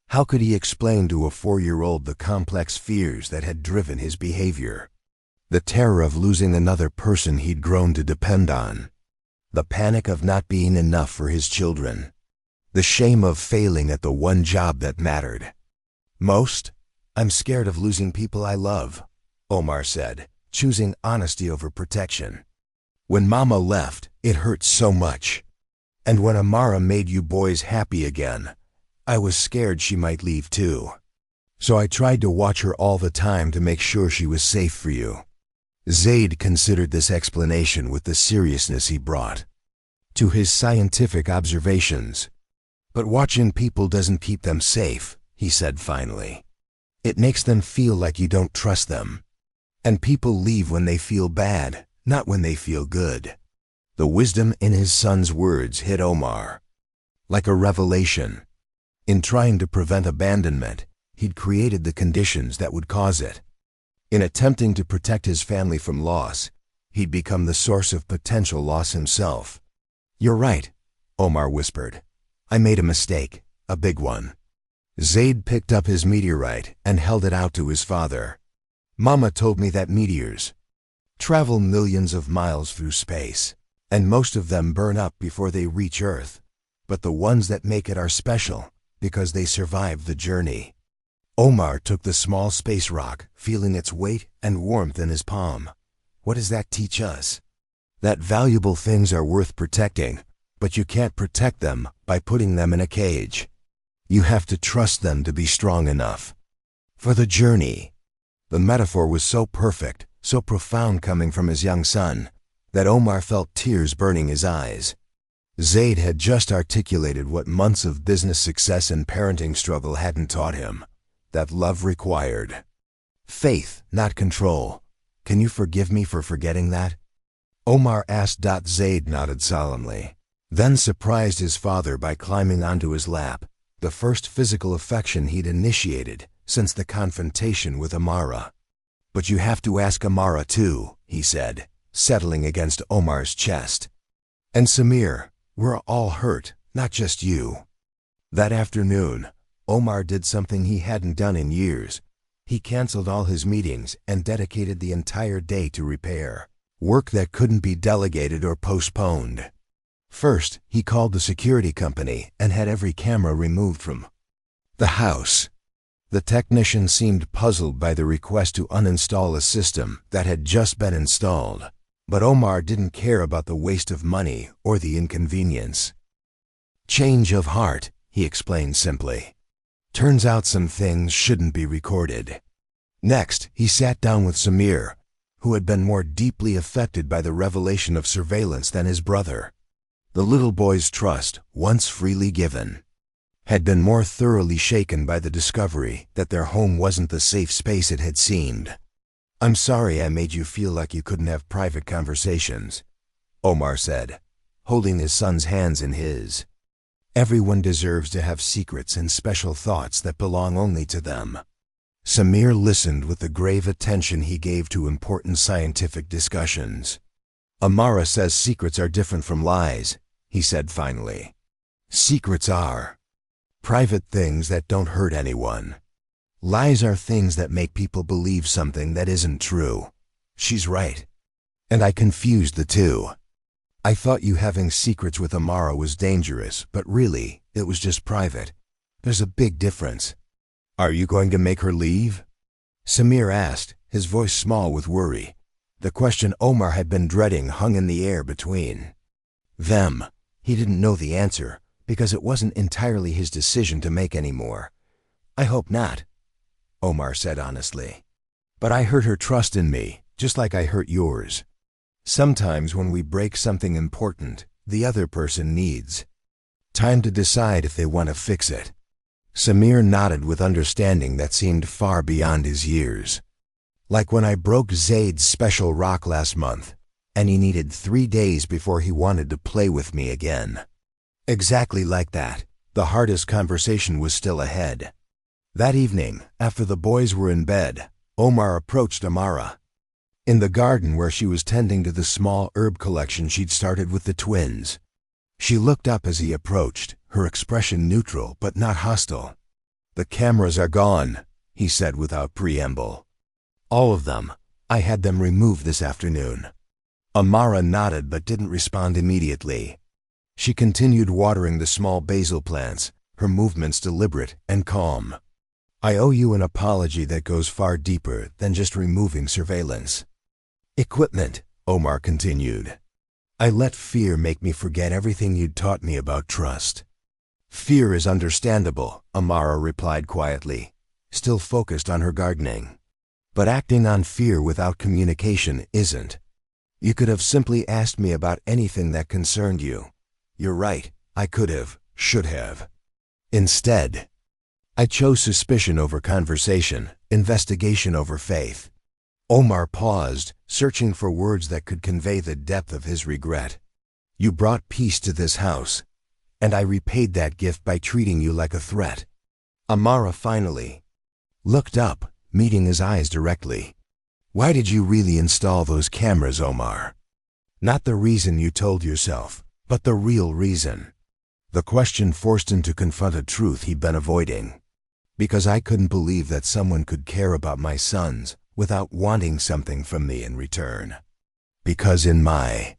How could he explain to a 4-year-old the complex fears that had driven his behavior? The terror of losing another person he'd grown to depend on. The panic of not being enough for his children. The shame of failing at the one job that mattered most. "I'm scared of losing people I love," Omar said, choosing honesty over protection. "When Mama left, it hurt so much. And when Amara made you boys happy again, I was scared she might leave too. So I tried to watch her all the time to make sure she was safe for you." Zaid considered this explanation with the seriousness he brought to his scientific observations. "But watching people doesn't keep them safe," he said finally. "It makes them feel like you don't trust them. And people leave when they feel bad, not when they feel good." The wisdom in his son's words hit Omar like a revelation. In trying to prevent abandonment, he'd created the conditions that would cause it. In attempting to protect his family from loss, he'd become the source of potential loss himself. "You're right," Omar whispered. "I made a mistake, a big one." Zaid picked up his meteorite and held it out to his father. "Mama told me that meteors travel millions of miles through space, and most of them burn up before they reach Earth. But the ones that make it are special, because they survive the journey." Omar took the small space rock, feeling its weight and warmth in his palm. "What does that teach us?" "That valuable things are worth protecting, but you can't protect them by putting them in a cage. You have to trust them to be strong enough for the journey." The metaphor was so perfect, so profound coming from his young son, that Omar felt tears burning his eyes. Zaid had just articulated what months of business success and parenting struggle hadn't taught him, that love required faith, not control. "Can you forgive me for forgetting that?" Omar asked. Zaid nodded solemnly, then surprised his father by climbing onto his lap, the first physical affection he'd initiated since the confrontation with Amara. "But you have to ask Amara too," he said, settling against Omar's chest. "And Samir, we're all hurt, not just you." That afternoon, Omar did something he hadn't done in years. He canceled all his meetings and dedicated the entire day to repair work that couldn't be delegated or postponed. First, he called the security company and had every camera removed from the house. The technician seemed puzzled by the request to uninstall a system that had just been installed, but Omar didn't care about the waste of money or the inconvenience. Change of heart, he explained simply. Turns out some things shouldn't be recorded. Next, he sat down with Samir, who had been more deeply affected by the revelation of surveillance than his brother. The little boy's trust, once freely given, had been more thoroughly shaken by the discovery that their home wasn't the safe space it had seemed. "I'm sorry I made you feel like you couldn't have private conversations," Omar said, holding his son's hands in his. "Everyone deserves to have secrets and special thoughts that belong only to them." Samir listened with the grave attention he gave to important scientific discussions. "Amara says secrets are different from lies," he said finally. "Secrets are private things that don't hurt anyone. Lies are things that make people believe something that isn't true." She's right. And I confused the two. I thought you having secrets with Amara was dangerous, but really, it was just private. There's a big difference. "Are you going to make her leave?" Samir asked, his voice small with worry. The question Omar had been dreading hung in the air between them. He didn't know the answer, because it wasn't entirely his decision to make anymore. "I hope not," Omar said honestly. "But I hurt her trust in me, just like I hurt yours. Sometimes when we break something important, the other person needs time to decide if they want to fix it." Samir nodded with understanding that seemed far beyond his years. "Like when I broke Zaid's special rock last month, and he needed 3 days before he wanted to play with me again. Exactly like that. The hardest conversation was still ahead. That evening, after the boys were in bed, Omar approached Amara in the garden where she was tending to the small herb collection she'd started with the twins. She looked up as he approached, her expression neutral but not hostile. "The cameras are gone," he said without preamble. "All of them. I had them removed this afternoon." Amara nodded but didn't respond immediately. She continued watering the small basil plants, her movements deliberate and calm. "I owe you an apology that goes far deeper than just removing surveillance equipment," Omar continued. "I let fear make me forget everything you'd taught me about trust." "Fear is understandable," Amara replied quietly, still focused on her gardening. "But acting on fear without communication isn't. You could have simply asked me about anything that concerned you. You're right, I could have, should have. Instead, I chose suspicion over conversation, investigation over faith." Omar paused, searching for words that could convey the depth of his regret. "You brought peace to this house, and I repaid that gift by treating you like a threat." Amara finally looked up, meeting his eyes directly. "Why did you really install those cameras, Omar? Not the reason you told yourself, but the real reason." The question forced him to confront a truth he'd been avoiding. "Because I couldn't believe that someone could care about my sons without wanting something from me in return. Because in my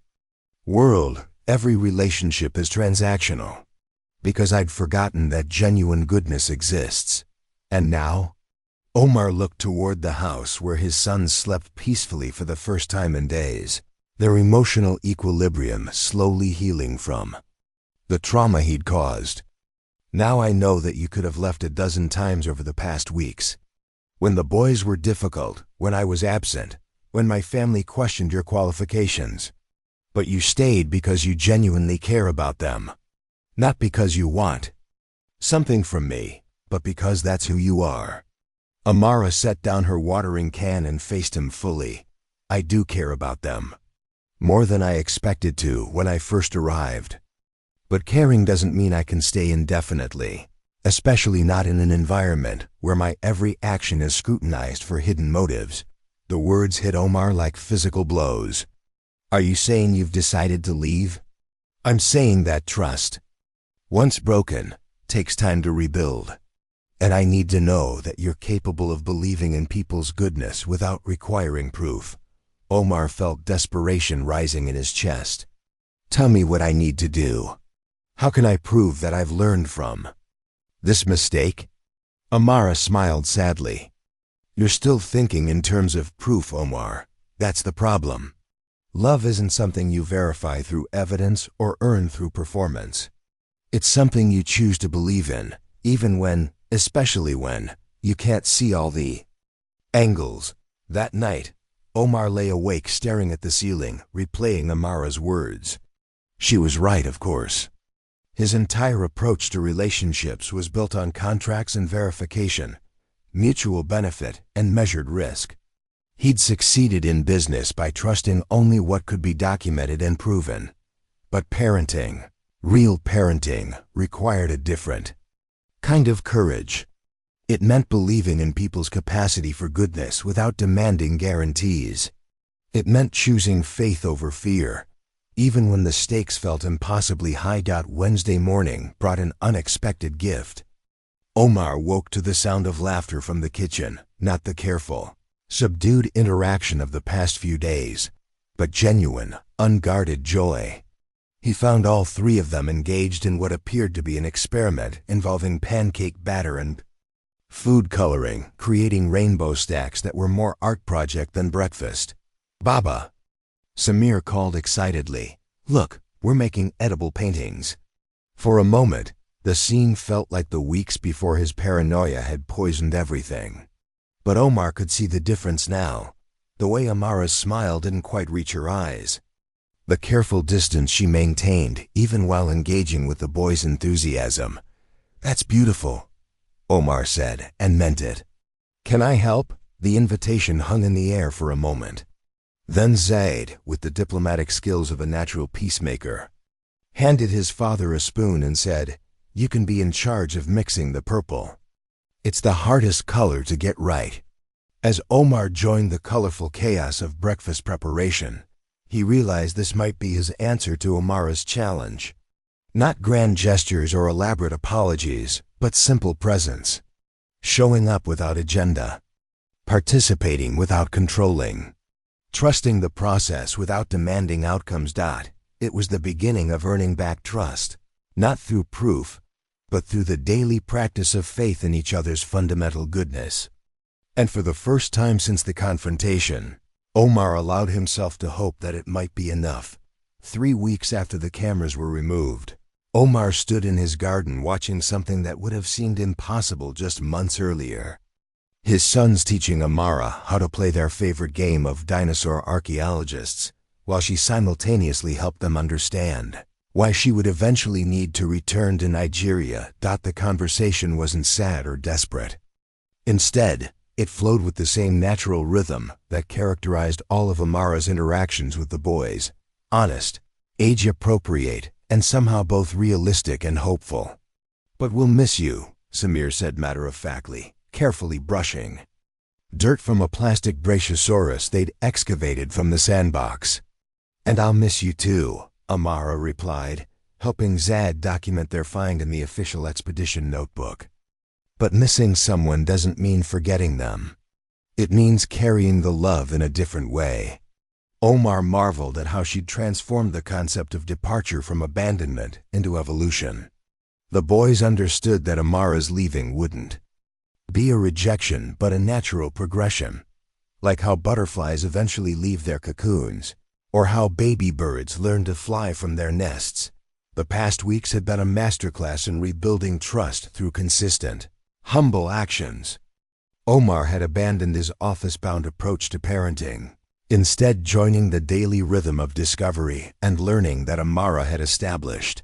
world, every relationship is transactional. Because I'd forgotten that genuine goodness exists. And now?" Omar looked toward the house where his sons slept peacefully for the first time in days, their emotional equilibrium slowly healing from the trauma he'd caused. "Now I know that you could have left a dozen times over the past weeks. When the boys were difficult, when I was absent, when my family questioned your qualifications. But you stayed because you genuinely care about them. Not because you want something from me, but because that's who you are." Amara set down her watering can and faced him fully. "I do care about them. More than I expected to when I first arrived. But caring doesn't mean I can stay indefinitely, especially not in an environment where my every action is scrutinized for hidden motives." The words hit Omar like physical blows. "Are you saying you've decided to leave?" "I'm saying that trust, once broken, takes time to rebuild. And I need to know that you're capable of believing in people's goodness without requiring proof. Omar felt desperation rising in his chest. Tell me what I need to do. How can I prove that I've learned from this mistake? Amara smiled sadly. You're still thinking in terms of proof, Omar. That's the problem. Love isn't something you verify through evidence or earn through performance. It's something you choose to believe in, even when, especially when, you can't see all the angles. That night, Omar lay awake staring at the ceiling, replaying Amara's words. She was right, of course. His entire approach to relationships was built on contracts and verification, mutual benefit, and measured risk. He'd succeeded in business by trusting only what could be documented and proven. But parenting, real parenting, required a different kind of courage. It meant believing in people's capacity for goodness without demanding guarantees. It meant choosing faith over fear, even when the stakes felt impossibly high. Wednesday morning brought an unexpected gift. Omar woke to the sound of laughter from the kitchen, not the careful, subdued interaction of the past few days, but genuine, unguarded joy. He found all three of them engaged in what appeared to be an experiment involving pancake batter and food coloring, creating rainbow stacks that were more art project than breakfast. Baba, Samir called excitedly. Look, we're making edible paintings. For a moment, the scene felt like the weeks before his paranoia had poisoned everything. But Omar could see the difference now. The way Amara's smile didn't quite reach her eyes. The careful distance she maintained, even while engaging with the boy's enthusiasm. That's beautiful, Omar said, and meant it. Can I help? The invitation hung in the air for a moment. Then Zaid, with the diplomatic skills of a natural peacemaker, handed his father a spoon and said, You can be in charge of mixing the purple. It's the hardest color to get right. As Omar joined the colorful chaos of breakfast preparation, he realized this might be his answer to Amara's challenge. Not grand gestures or elaborate apologies, but simple presence. Showing up without agenda. Participating without controlling. Trusting the process without demanding outcomes. It was the beginning of earning back trust, not through proof, but through the daily practice of faith in each other's fundamental goodness. And for the first time since the confrontation, Omar allowed himself to hope that it might be enough. 3 weeks after the cameras were removed, Omar stood in his garden watching something that would have seemed impossible just months earlier. His sons teaching Amara how to play their favorite game of dinosaur archaeologists, while she simultaneously helped them understand why she would eventually need to return to Nigeria. The conversation wasn't sad or desperate. Instead, it flowed with the same natural rhythm that characterized all of Amara's interactions with the boys. Honest, age-appropriate, and somehow both realistic and hopeful. But we'll miss you, Samir said matter-of-factly, carefully brushing dirt from a plastic brachiosaurus they'd excavated from the sandbox. And I'll miss you too, Amara replied, helping Zaid document their find in the official expedition notebook. But missing someone doesn't mean forgetting them. It means carrying the love in a different way. Omar marveled at how she'd transformed the concept of departure from abandonment into evolution. The boys understood that Amara's leaving wouldn't be a rejection but a natural progression, like how butterflies eventually leave their cocoons, or how baby birds learn to fly from their nests. The past weeks had been a masterclass in rebuilding trust through consistent, humble actions. Omar had abandoned his office-bound approach to parenting, instead joining the daily rhythm of discovery and learning that Amara had established.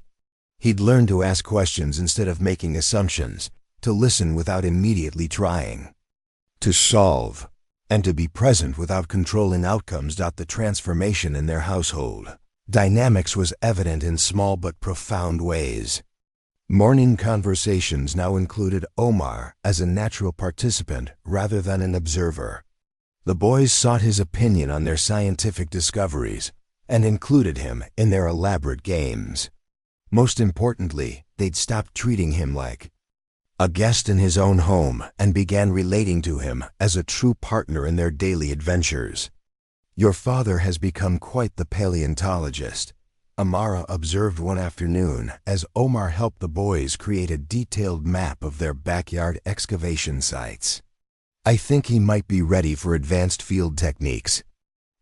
He'd learned to ask questions instead of making assumptions, to listen without immediately trying to solve, and to be present without controlling outcomes. The transformation in their household dynamics was evident in small but profound ways. Morning conversations now included Omar as a natural participant rather than an observer. The boys sought his opinion on their scientific discoveries and included him in their elaborate games. Most importantly, they'd stopped treating him like a guest in his own home, and began relating to him as a true partner in their daily adventures. "Your father has become quite the paleontologist," Amara observed one afternoon as Omar helped the boys create a detailed map of their backyard excavation sites. "I think he might be ready for advanced field techniques."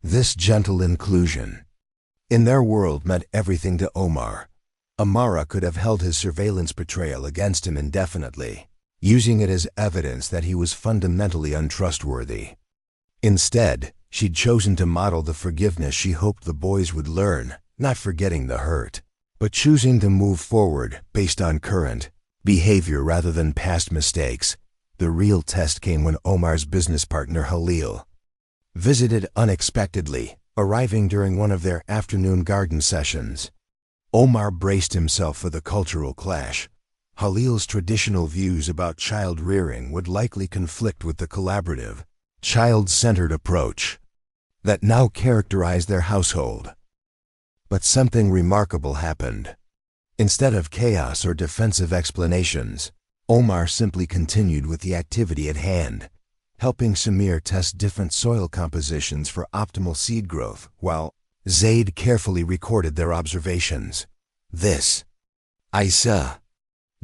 This gentle inclusion in their world meant everything to Omar. Amara could have held his surveillance betrayal against him indefinitely, using it as evidence that he was fundamentally untrustworthy. Instead, she'd chosen to model the forgiveness she hoped the boys would learn, not forgetting the hurt, but choosing to move forward based on current behavior rather than past mistakes. The real test came when Omar's business partner Halil visited unexpectedly, arriving during one of their afternoon garden sessions. Omar braced himself for the cultural clash. Halil's traditional views about child rearing would likely conflict with the collaborative, child-centered approach that now characterized their household. But something remarkable happened. Instead of chaos or defensive explanations, Omar simply continued with the activity at hand, helping Samir test different soil compositions for optimal seed growth, while Zaid carefully recorded their observations. "This, I saw,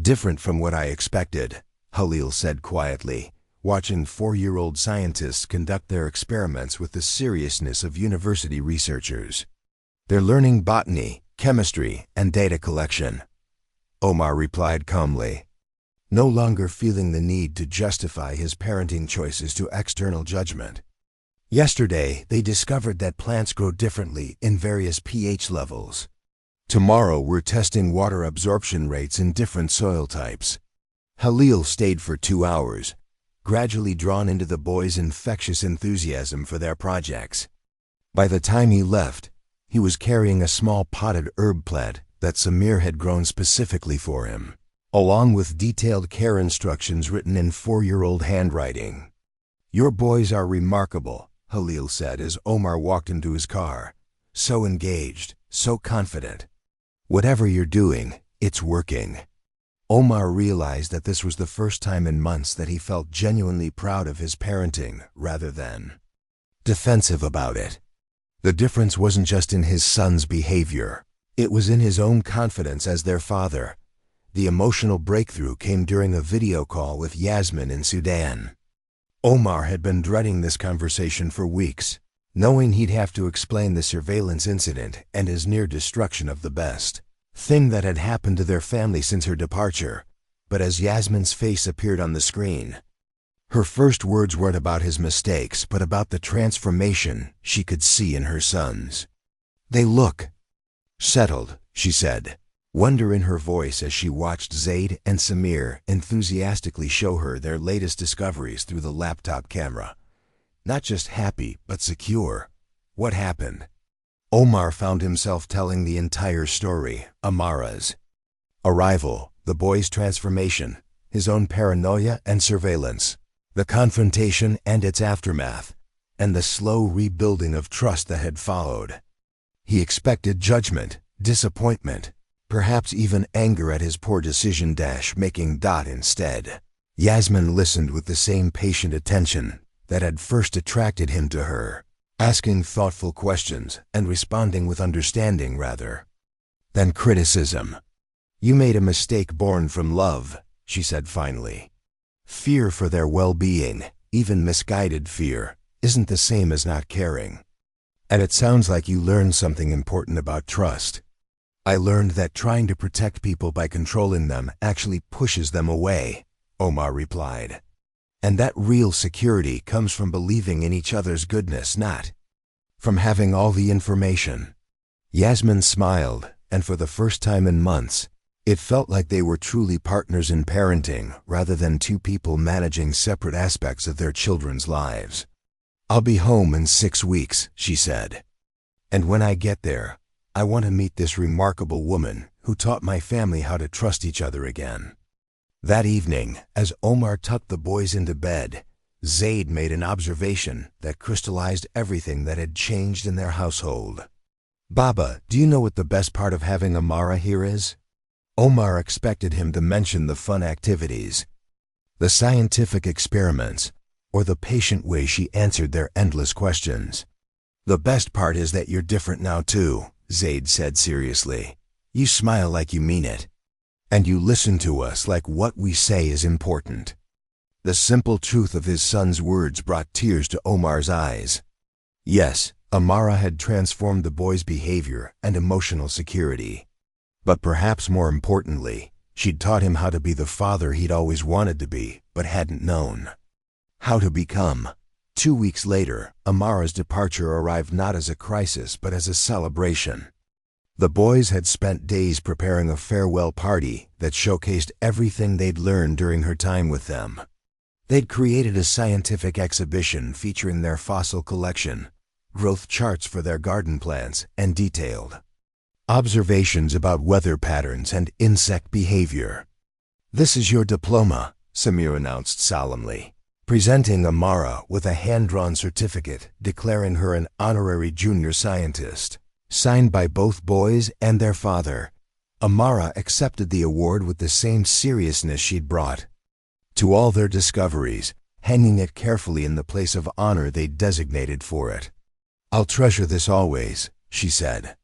different from what I expected," Halil said quietly, watching 4-year-old scientists conduct their experiments with the seriousness of university researchers. "They're learning botany, chemistry, and data collection," Omar replied calmly, no longer feeling the need to justify his parenting choices to external judgment. "Yesterday, they discovered that plants grow differently in various pH levels. Tomorrow, we're testing water absorption rates in different soil types." Halil stayed for 2 hours, gradually drawn into the boys' infectious enthusiasm for their projects. By the time he left, he was carrying a small potted herb plant that Samir had grown specifically for him, along with detailed care instructions written in 4-year-old handwriting. "Your boys are remarkable," Halil said as Omar walked into his car. "So engaged, so confident. Whatever you're doing, it's working." Omar realized that this was the first time in months that he felt genuinely proud of his parenting rather than defensive about it. The difference wasn't just in his son's behavior. It was in his own confidence as their father. The emotional breakthrough came during a video call with Yasmin in Sudan. Omar had been dreading this conversation for weeks, knowing he'd have to explain the surveillance incident and his near destruction of the best thing that had happened to their family since her departure. But as Yasmin's face appeared on the screen, her first words weren't about his mistakes, but about the transformation she could see in her sons. "They look settled," she said, wonder in her voice as she watched Zaid and Samir enthusiastically show her their latest discoveries through the laptop camera. "Not just happy, but secure." "What happened?" Omar found himself telling the entire story. Amara's arrival, the boy's transformation, his own paranoia and surveillance, the confrontation and its aftermath, and the slow rebuilding of trust that had followed. He expected judgment, disappointment, perhaps even anger at his poor decision-making. Instead, Yasmin listened with the same patient attention that had first attracted him to her, asking thoughtful questions and responding with understanding rather than criticism. "You made a mistake born from love," she said finally. "Fear for their well-being, even misguided fear, isn't the same as not caring. And it sounds like you learned something important about trust." "I learned that trying to protect people by controlling them actually pushes them away," Omar replied. "And that real security comes from believing in each other's goodness, not from having all the information." Yasmin smiled, and for the first time in months, it felt like they were truly partners in parenting rather than two people managing separate aspects of their children's lives. "I'll be home in 6 weeks," she said. "And when I get there, I want to meet this remarkable woman who taught my family how to trust each other again." That evening, as Omar tucked the boys into bed, Zaid made an observation that crystallized everything that had changed in their household. "Baba, do you know what the best part of having Amara here is?" Omar expected him to mention the fun activities, the scientific experiments, or the patient way she answered their endless questions. "The best part is that you're different now too," Zaid said seriously. "You smile like you mean it. And you listen to us like what we say is important." The simple truth of his son's words brought tears to Omar's eyes. Yes, Amara had transformed the boy's behavior and emotional security. But perhaps more importantly, she'd taught him how to be the father he'd always wanted to be, but hadn't known how to become. 2 weeks later, Amara's departure arrived not as a crisis, but as a celebration. The boys had spent days preparing a farewell party that showcased everything they'd learned during her time with them. They'd created a scientific exhibition featuring their fossil collection, growth charts for their garden plants, and detailed observations about weather patterns and insect behavior. "This is your diploma," Samir announced solemnly, presenting Amara with a hand-drawn certificate declaring her an honorary junior scientist. Signed by both boys and their father, Amara accepted the award with the same seriousness she'd brought to all their discoveries, hanging it carefully in the place of honor they'd designated for it. "I'll treasure this always," she said.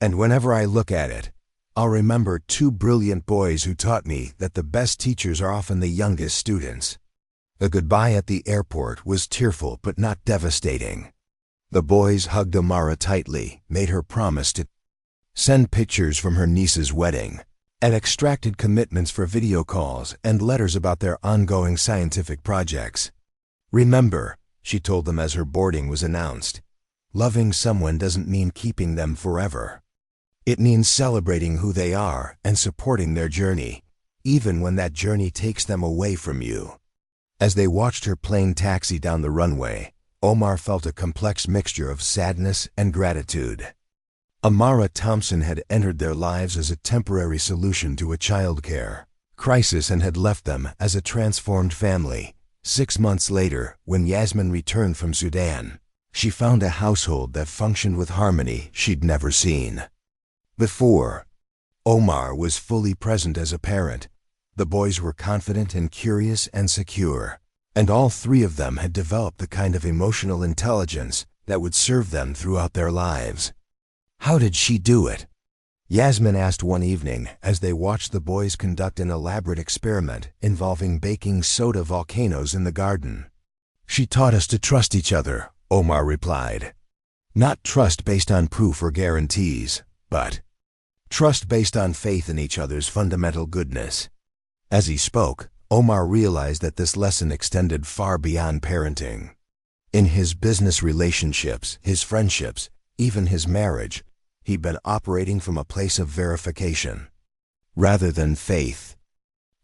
"And whenever I look at it, I'll remember 2 brilliant boys who taught me that the best teachers are often the youngest students." The goodbye at the airport was tearful but not devastating. The boys hugged Amara tightly, made her promise to send pictures from her niece's wedding, and extracted commitments for video calls and letters about their ongoing scientific projects. "Remember," she told them as her boarding was announced, "loving someone doesn't mean keeping them forever. It means celebrating who they are and supporting their journey, even when that journey takes them away from you." As they watched her plane taxi down the runway, Omar felt a complex mixture of sadness and gratitude. Amara Thompson had entered their lives as a temporary solution to a childcare crisis and had left them as a transformed family. 6 months later, when Yasmin returned from Sudan, she found a household that functioned with harmony she'd never seen before. Omar was fully present as a parent. The boys were confident and curious and secure, and all 3 of them had developed the kind of emotional intelligence that would serve them throughout their lives. "How did she do it?" Yasmin asked one evening as they watched the boys conduct an elaborate experiment involving baking soda volcanoes in the garden. "She taught us to trust each other," Omar replied. "Not trust based on proof or guarantees, but trust based on faith in each other's fundamental goodness." As he spoke, Omar realized that this lesson extended far beyond parenting. In his business relationships, his friendships, even his marriage, he'd been operating from a place of verification rather than faith.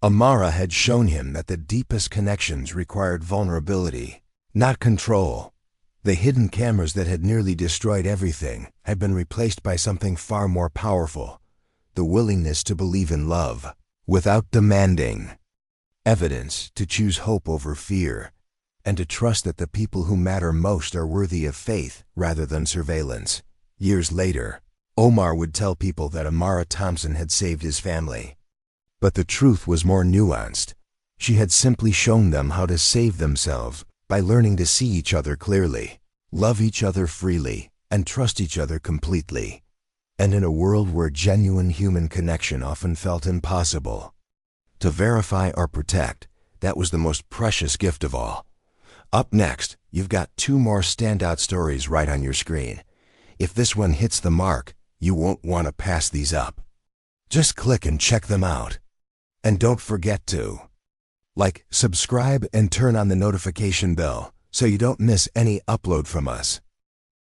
Amara had shown him that the deepest connections required vulnerability, not control. The hidden cameras that had nearly destroyed everything had been replaced by something far more powerful: the willingness to believe in love without demanding evidence, to choose hope over fear, and to trust that the people who matter most are worthy of faith rather than surveillance. Years later, Omar would tell people that Amara Thompson had saved his family. But the truth was more nuanced. She had simply shown them how to save themselves by learning to see each other clearly, love each other freely, and trust each other completely. And in a world where genuine human connection often felt impossible, to verify or protect, that was the most precious gift of all. Up next, you've got 2 more standout stories right on your screen. If this one hits the mark, you won't want to pass these up. Just click and check them out. And don't forget to like, subscribe, and turn on the notification bell so you don't miss any upload from us.